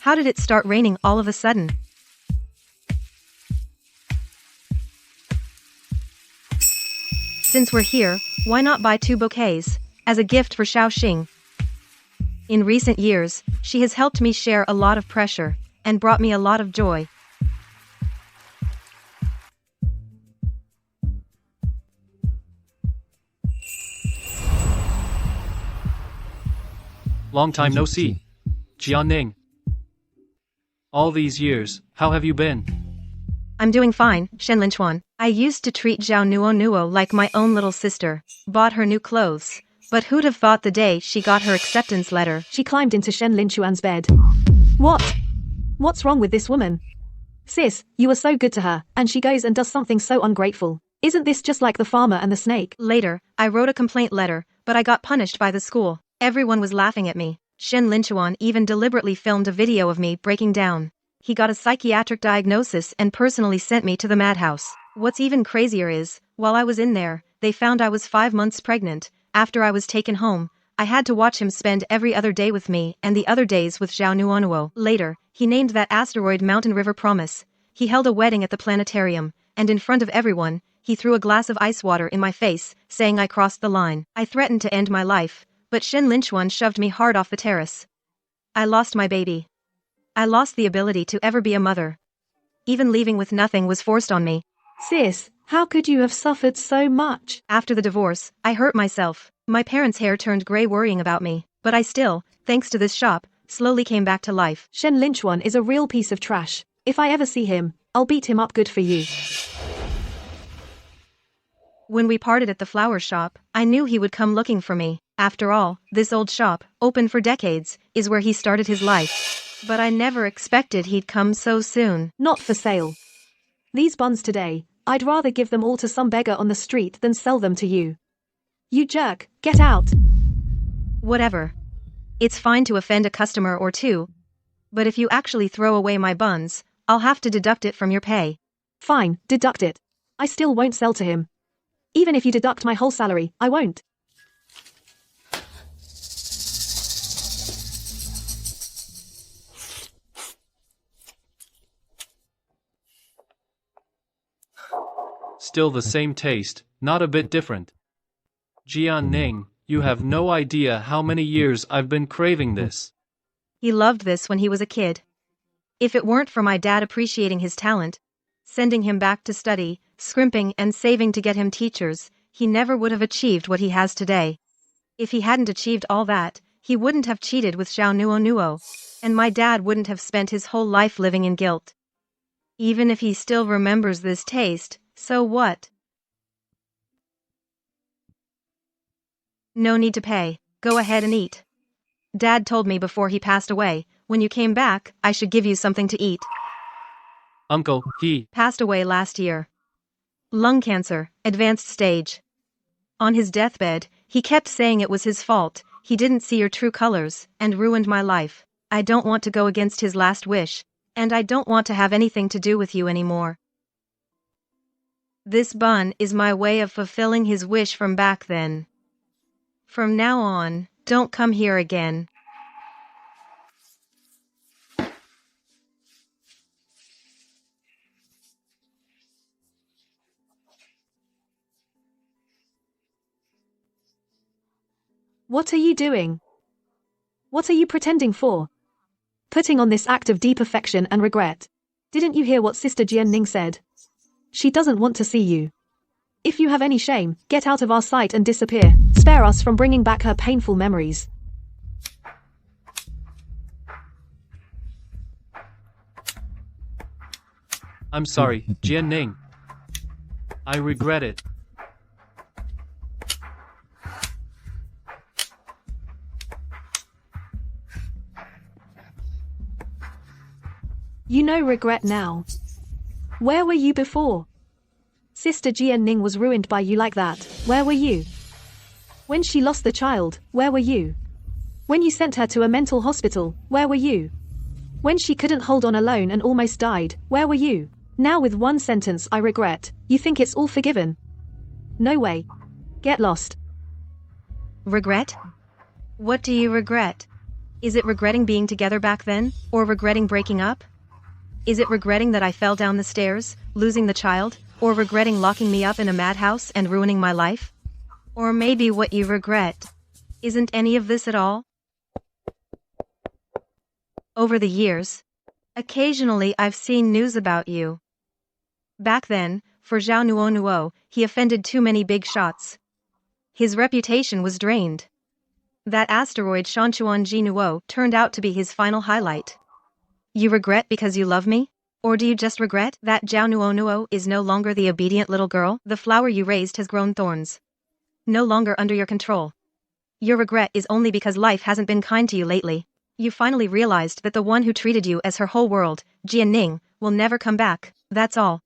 How did it start raining all of a sudden? Since we're here, why not buy 2 bouquets, as a gift for Xiaoxing? In recent years, she has helped me share a lot of pressure, and brought me a lot of joy. Long time no see. Jianning. All these years, how have you been? I'm doing fine, Shen Linchuan. I used to treat Zhao Nuo like my own little sister, bought her new clothes, but who'd have thought the day she got her acceptance letter? She climbed into Shen Linchuan's bed. What? What's wrong with this woman? Sis, you were so good to her, and she goes and does something so ungrateful. Isn't this just like the farmer and the snake? Later, I wrote a complaint letter, but I got punished by the school. Everyone was laughing at me. Shen Linchuan even deliberately filmed a video of me breaking down. He got a psychiatric diagnosis and personally sent me to the madhouse. What's even crazier is, while I was in there, they found I was 5 months pregnant. After I was taken home, I had to watch him spend every other day with me and the other days with Zhao Nuonuo. Later, he named that asteroid Mountain River Promise. He held a wedding at the planetarium, and in front of everyone, he threw a glass of ice water in my face, saying I crossed the line. I threatened to end my life, but Shen Linchuan shoved me hard off the terrace. I lost my baby. I lost the ability to ever be a mother. Even leaving with nothing was forced on me. Sis, how could you have suffered so much? After the divorce, I hurt myself. My parents' hair turned gray worrying about me, but I still, thanks to this shop, slowly came back to life. Shen Linchuan is a real piece of trash. If I ever see him, I'll beat him up good for you. When we parted at the flower shop, I knew he would come looking for me. After all, this old shop, open for decades, is where he started his life. But I never expected he'd come so soon. Not for sale. These buns today, I'd rather give them all to some beggar on the street than sell them to you. You jerk, get out. Whatever. It's fine to offend a customer or two, but if you actually throw away my buns, I'll have to deduct it from your pay. Fine, deduct it. I still won't sell to him. Even if you deduct my whole salary, I won't. Still the same taste, not a bit different. Jian Ning, you have no idea how many years I've been craving this. He loved this when he was a kid. If it weren't for my dad appreciating his talent, sending him back to study, scrimping and saving to get him teachers, he never would have achieved what he has today. If he hadn't achieved all that, he wouldn't have cheated with Zhao Nuo, and my dad wouldn't have spent his whole life living in guilt. Even if he still remembers this taste, so what? No need to pay. Go ahead and eat. Dad told me before he passed away, when you came back, I should give you something to eat. Uncle, he Passed away last year. Lung cancer, advanced stage. On his deathbed, he kept saying it was his fault, he didn't see your true colors, and ruined my life. I don't want to go against his last wish, and I don't want to have anything to do with you anymore. This bun is my way of fulfilling his wish from back then. From now on, don't come here again. What are you doing? What are you pretending for? Putting on this act of deep affection and regret. Didn't you hear what Sister Jian Ning said? She doesn't want to see you. If you have any shame, get out of our sight and disappear. Spare us from bringing back her painful memories. I'm sorry, Jian Ning. I regret it. You know regret now. Where were you before? Sister Jian Ning was ruined by you like that. Where were you? When she lost the child, where were you? When you sent her to a mental hospital, where were you? When she couldn't hold on alone and almost died, where were you? Now with one sentence, I regret, you think it's all forgiven? No way. Get lost. Regret? What do you regret? Is it regretting being together back then, or regretting breaking up? Is it regretting that I fell down the stairs, losing the child, or regretting locking me up in a madhouse and ruining my life? Or maybe what you regret isn't any of this at all? Over the years, occasionally I've seen news about you. Back then, for Zhao Nuo, he offended too many big shots. His reputation was drained. That asteroid Shanchuan Jinuo turned out to be his final highlight. You regret because you love me? Or do you just regret that Zhao Nuo is no longer the obedient little girl? The flower you raised has grown thorns. No longer under your control. Your regret is only because life hasn't been kind to you lately. You finally realized that the one who treated you as her whole world, Jian Ning, will never come back, that's all.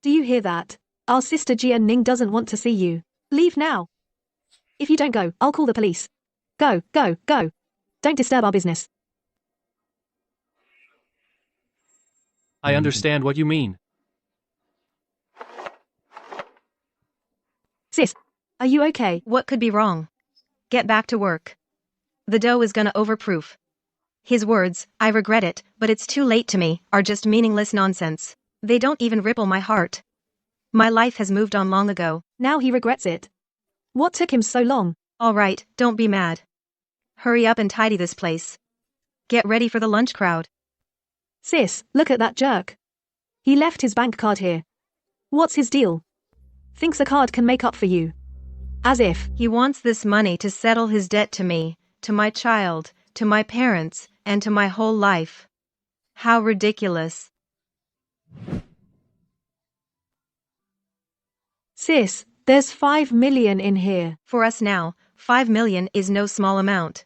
Do you hear that? Our sister Jian Ning doesn't want to see you. Leave now. If you don't go, I'll call the police. Go, go, go. Don't disturb our business. I understand what you mean. Sis, are you okay? What could be wrong? Get back to work. The dough is gonna overproof. His words, I regret it, but it's too late to me, are just meaningless nonsense. They don't even ripple my heart. My life has moved on long ago. Now he regrets it. What took him so long? Alright, don't be mad. Hurry up and tidy this place. Get ready for the lunch crowd. Sis, look at that jerk. He left his bank card here. What's his deal? Thinks a card can make up for you. As if. He wants this money to settle his debt to me, to my child, to my parents, and to my whole life. How ridiculous. Sis, there's 5 million in here. For us now, 5 million is no small amount.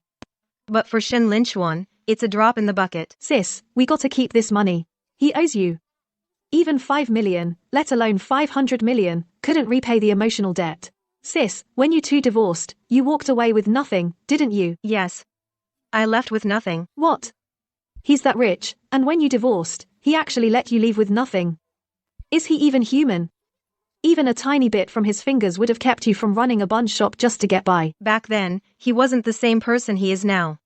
But for Shen Linchuan, it's a drop in the bucket. Sis, we gotta keep this money. He owes you. Even 5 million, let alone 500 million, couldn't repay the emotional debt. Sis, when you two divorced, you walked away with nothing, didn't you? Yes. I left with nothing. What? He's that rich, and when you divorced, he actually let you leave with nothing. Is he even human? Even a tiny bit from his fingers would have kept you from running a bun shop just to get by. Back then, he wasn't the same person he is now.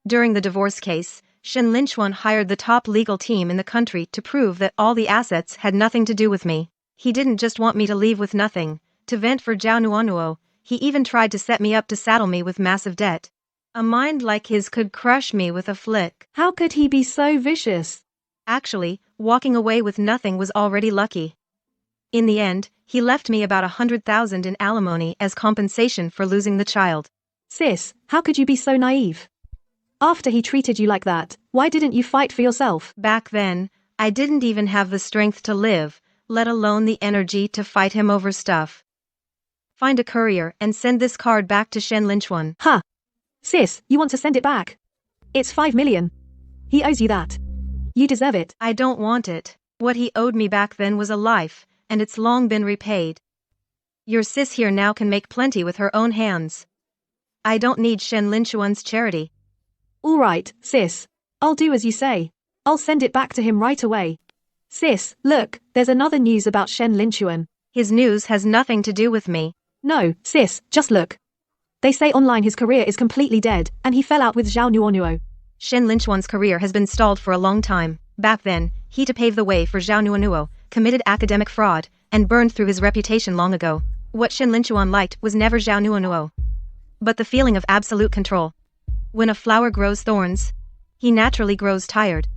During the divorce case, Shen Linchuan hired the top legal team in the country to prove that all the assets had nothing to do with me. He didn't just want me to leave with nothing, to vent for Zhao Nuonuo, he even tried to set me up to saddle me with massive debt. A mind like his could crush me with a flick. How could he be so vicious? Actually, walking away with nothing was already lucky. In the end, he left me about 100,000 in alimony as compensation for losing the child. Sis, how could you be so naive? After he treated you like that, why didn't you fight for yourself? Back then, I didn't even have the strength to live, let alone the energy to fight him over stuff. Find a courier and send this card back to Shen Linchuan. Ha! Sis, you want to send it back? It's 5 million. He owes you that. You deserve it. I don't want it. What he owed me back then was a life, and it's long been repaid. Your sis here now can make plenty with her own hands. I don't need Shen Linchuan's charity. All right, sis. I'll do as you say. I'll send it back to him right away. Sis, look, there's another news about Shen Linchuan. His news has nothing to do with me. No, sis, just look. They say online his career is completely dead, and he fell out with Zhao Nuonuo. Shen Linchuan's career has been stalled for a long time. Back then, he to pave the way for Zhao Nuonuo, committed academic fraud, and burned through his reputation long ago. What Shen Linchuan liked was never Zhao Nuonuo, but the feeling of absolute control. When a flower grows thorns, he naturally grows tired.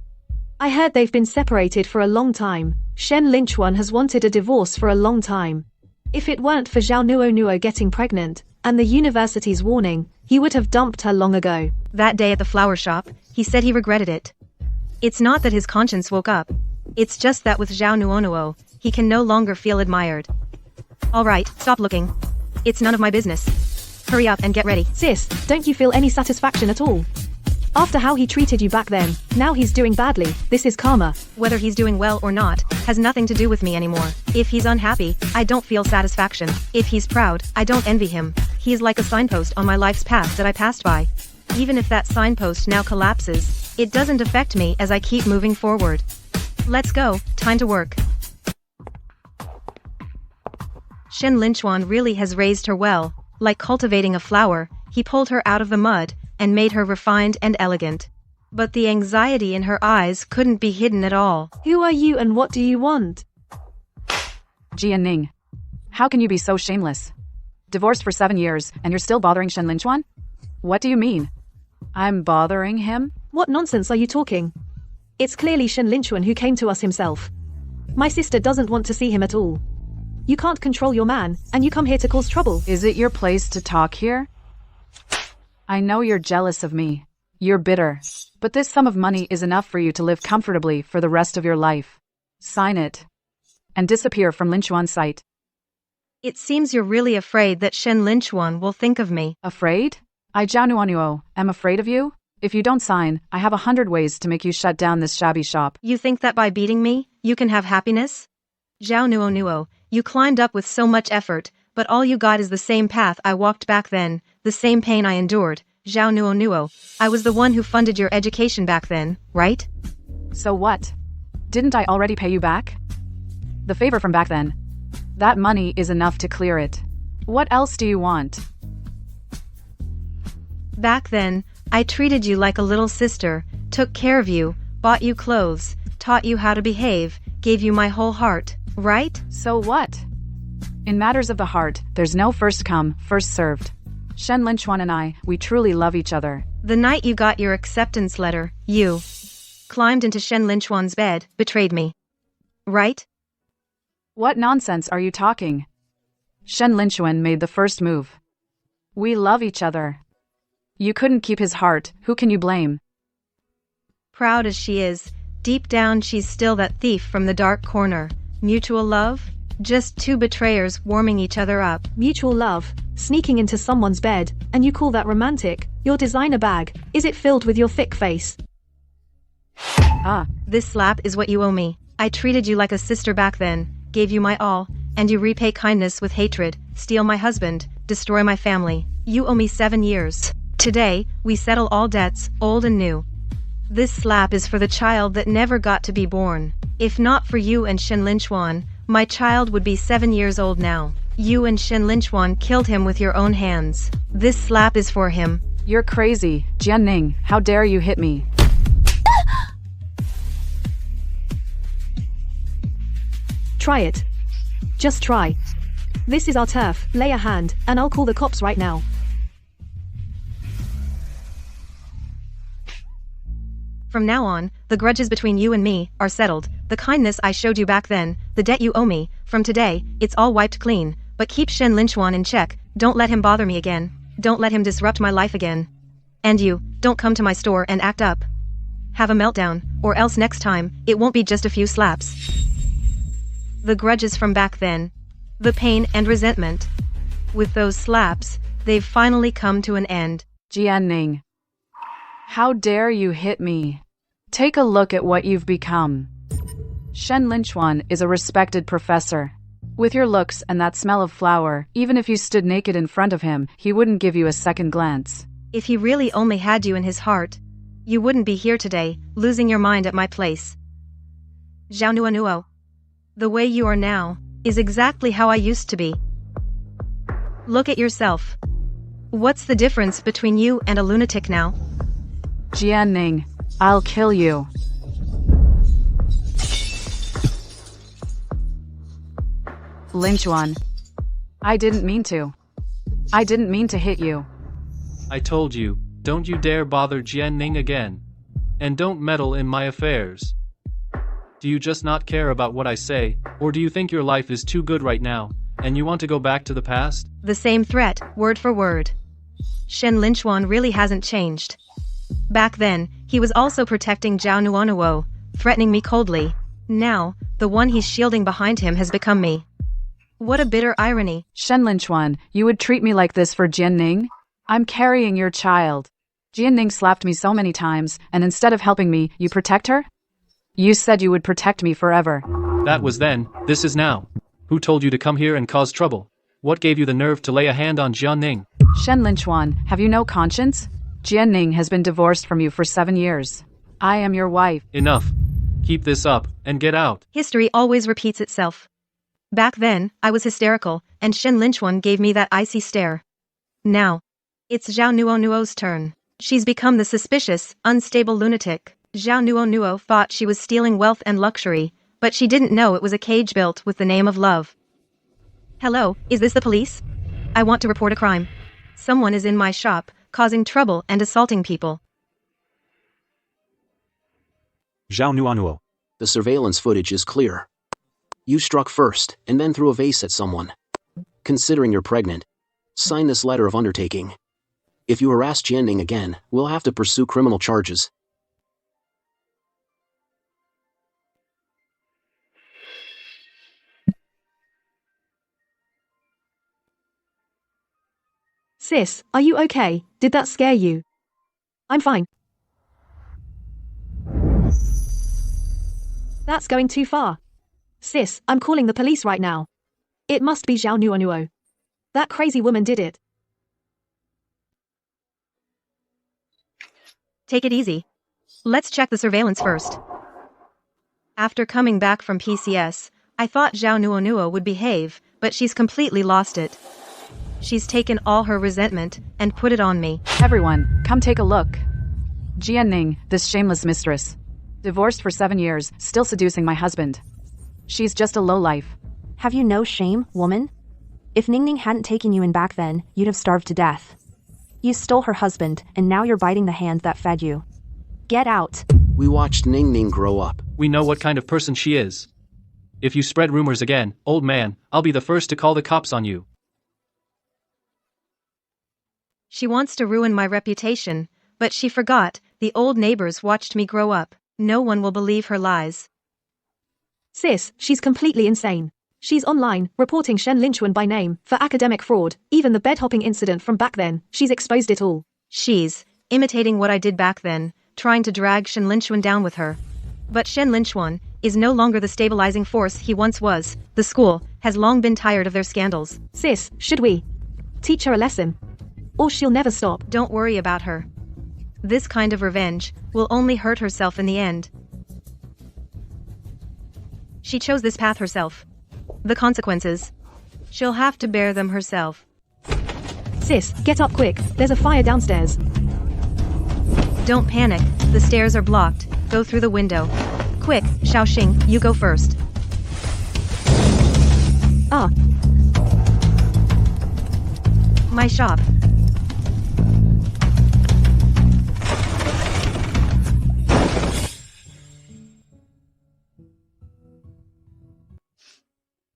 I heard they've been separated for a long time. Shen Linchuan has wanted a divorce for a long time. If it weren't for Zhao Nuonuo getting pregnant, and the university's warning, he would have dumped her long ago. That day at the flower shop, he said he regretted it. It's not that his conscience woke up. It's just that with Zhao Nuonuo, he can no longer feel admired. Alright, stop looking. It's none of my business. Hurry up and get ready. Sis, don't you feel any satisfaction at all? After how he treated you back then, now he's doing badly. This is karma. Whether he's doing well or not, has nothing to do with me anymore. If he's unhappy, I don't feel satisfaction. If he's proud, I don't envy him. He's like a signpost on my life's path that I passed by. Even if that signpost now collapses, it doesn't affect me as I keep moving forward. Let's go, time to work. Shen Linchuan really has raised her well. Like cultivating a flower, he pulled her out of the mud, and made her refined and elegant. But the anxiety in her eyes couldn't be hidden at all. Who are you and what do you want? Jianning, how can you be so shameless? Divorced for 7 years, and you're still bothering Shen Linchuan? What do you mean? I'm bothering him? What nonsense are you talking? It's clearly Shen Linchuan who came to us himself. My sister doesn't want to see him at all. You can't control your man, and you come here to cause trouble. Is it your place to talk here? I know you're jealous of me. You're bitter. But this sum of money is enough for you to live comfortably for the rest of your life. Sign it. And disappear from Linchuan's sight. It seems you're really afraid that Shen Linchuan will think of me. Afraid? I Zhao Nuonuo am afraid of you? If you don't sign, I have 100 ways to make you shut down this shabby shop. You think that by beating me, you can have happiness? Zhao Nuonuo, you climbed up with so much effort, but all you got is the same path I walked back then, the same pain I endured, Zhao Nuo. I was the one who funded your education back then, right? So what? Didn't I already pay you back? The favor from back then. That money is enough to clear it. What else do you want? Back then, I treated you like a little sister, took care of you, bought you clothes, taught you how to behave, gave you my whole heart, right? So what? In matters of the heart, there's no first come, first served. Shen Linchuan and I, we truly love each other. The night you got your acceptance letter, you climbed into Shen Linchuan's bed, betrayed me. Right? What nonsense are you talking? Shen Linchuan made the first move. We love each other. You couldn't keep his heart, who can you blame? Proud as she is, deep down she's still that thief from the dark corner. Mutual love? Just two betrayers warming each other up. Mutual love, sneaking into someone's bed, and you call that romantic? Your designer bag, is it filled with your thick face? This slap is what you owe me. I treated you like a sister back then, gave you my all, and you repay kindness with hatred, steal my husband, destroy my family. You owe me 7 years. Today, we settle all debts, old and new. This slap is for the child that never got to be born. If not for you and Shen Linchuan, my child would be 7 years old now. You and Shen Linchuan killed him with your own hands. This slap is for him. You're crazy, Jianning, how dare you hit me? Try it. Just try. This is our turf, lay a hand, and I'll call the cops right now. From now on, the grudges between you and me are settled. The kindness I showed you back then, the debt you owe me, from today, it's all wiped clean. But keep Shen Linchuan in check, don't let him bother me again. Don't let him disrupt my life again. And you, don't come to my store and act up. Have a meltdown, or else next time, it won't be just a few slaps. The grudges from back then. The pain and resentment. With those slaps, they've finally come to an end. Jianning, how dare you hit me? Take a look at what you've become. Shen Linchuan is a respected professor. With your looks and that smell of flour, even if you stood naked in front of him, he wouldn't give you a second glance. If he really only had you in his heart, you wouldn't be here today, losing your mind at my place. Zhao Nuo. The way you are now, is exactly how I used to be. Look at yourself. What's the difference between you and a lunatic now? Jianning, I'll kill you. Linchuan. I didn't mean to. I didn't mean to hit you. I told you, don't you dare bother Jianning again. And don't meddle in my affairs. Do you just not care about what I say, or do you think your life is too good right now, and you want to go back to the past? The same threat, word for word. Shen Linchuan really hasn't changed. Back then, he was also protecting Zhao Nuo, threatening me coldly. Now, the one he's shielding behind him has become me. What a bitter irony. Shen Linchuan, you would treat me like this for Jianning? I'm carrying your child. Jianning slapped me so many times, and instead of helping me, you protect her? You said you would protect me forever. That was then, this is now. Who told you to come here and cause trouble? What gave you the nerve to lay a hand on Jianning? Shen Linchuan, have you no conscience? Jianning has been divorced from you for 7 years. I am your wife. Enough. Keep this up, and get out. History always repeats itself. Back then, I was hysterical, and Shen Linchuan gave me that icy stare. Now, it's Zhao Nuo's turn. She's become the suspicious, unstable lunatic. Zhao Nuo thought she was stealing wealth and luxury, but she didn't know it was a cage built with the name of love. Hello, is this the police? I want to report a crime. Someone is in my shop, causing trouble and assaulting people. Zhao Nuo. The surveillance footage is clear. You struck first, and then threw a vase at someone. Considering you're pregnant, sign this letter of undertaking. If you harass Jianning again, we'll have to pursue criminal charges. Sis, are you okay? Did that scare you? I'm fine. That's going too far. Sis, I'm calling the police right now. It must be Zhao Nuo. That crazy woman did it. Take it easy. Let's check the surveillance first. After coming back from PCS, I thought Zhao Nuonuo would behave, but she's completely lost it. She's taken all her resentment and put it on me. Everyone, come take a look. Jianning, this shameless mistress. Divorced for 7 years, still seducing my husband. She's just a lowlife. Have you no shame, woman? If Ningning hadn't taken you in back then, you'd have starved to death. You stole her husband, and now you're biting the hand that fed you. Get out. We watched Ning Ning grow up. We know what kind of person she is. If you spread rumors again, old man, I'll be the first to call the cops on you. She wants to ruin my reputation, but she forgot, the old neighbors watched me grow up. No one will believe her lies. Sis, she's completely insane. She's online, reporting Shen Linchuan by name, for academic fraud, even the bed-hopping incident from back then, she's exposed it all. She's imitating what I did back then, trying to drag Shen Linchuan down with her. But Shen Linchuan is no longer the stabilizing force he once was. The school has long been tired of their scandals. Sis, should we teach her a lesson? Or she'll never stop. Don't worry about her. This kind of revenge will only hurt herself in the end. She chose this path herself. The consequences, she'll have to bear them herself. Sis, get up quick, there's a fire downstairs. Don't panic, the stairs are blocked, go through the window. Quick, Xiaoxing, you go first. Ah. My shop.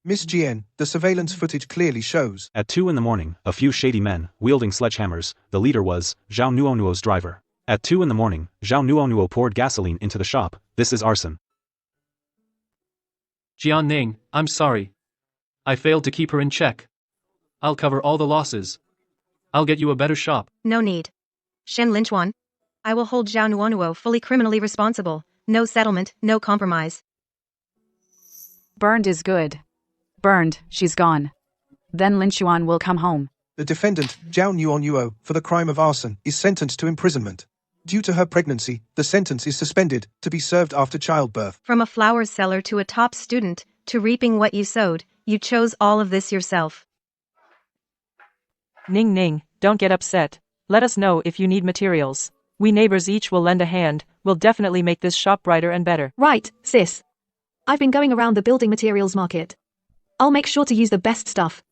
Miss Jian, the surveillance footage clearly shows. At 2 in the morning, a few shady men, wielding sledgehammers, the leader was Zhao Nuonuo's driver. At 2 in the morning, Zhao Nuonuo poured gasoline into the shop. This is arson. Jianning, I'm sorry. I failed to keep her in check. I'll cover all the losses. I'll get you a better shop. No need. Shen Linchuan, I will hold Zhao Nuonuo fully criminally responsible. No settlement, no compromise. Burned is good. Burned, she's gone. Then Linchuan will come home. The defendant, Zhao Nuonuo, for the crime of arson, is sentenced to imprisonment. Due to her pregnancy, the sentence is suspended, to be served after childbirth. From a flower seller to a top student, to reaping what you sowed, you chose all of this yourself. Ning Ning, don't get upset. Let us know if you need materials. We neighbors each will lend a hand. We'll definitely make this shop brighter and better. Right, sis. I've been going around the building materials market. I'll make sure to use the best stuff.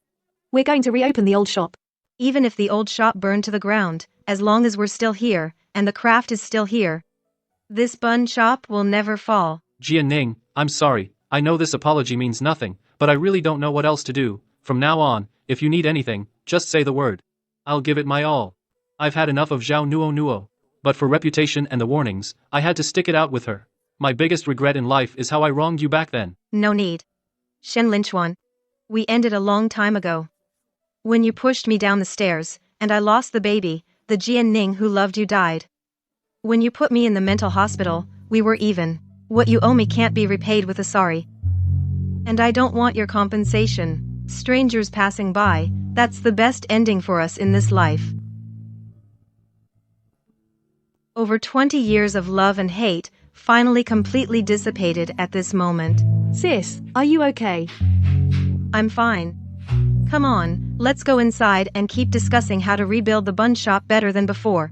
We're going to reopen the old shop. Even if the old shop burned to the ground, as long as we're still here, and the craft is still here, this bun shop will never fall. Jianning, I'm sorry. I know this apology means nothing, but I really don't know what else to do. From now on, if you need anything, just say the word. I'll give it my all. I've had enough of Zhao Nuonuo. But for reputation and the warnings, I had to stick it out with her. My biggest regret in life is how I wronged you back then. No need. Shen Linchuan. We ended a long time ago. When you pushed me down the stairs, and I lost the baby, the Jian Ning who loved you died. When you put me in the mental hospital, we were even. What you owe me can't be repaid with a sorry. And I don't want your compensation. Strangers passing by, that's the best ending for us in this life. Over 20 years of love and hate, finally completely dissipated at this moment. Sis, are you okay? I'm fine. Come on, let's go inside and keep discussing how to rebuild the bun shop better than before.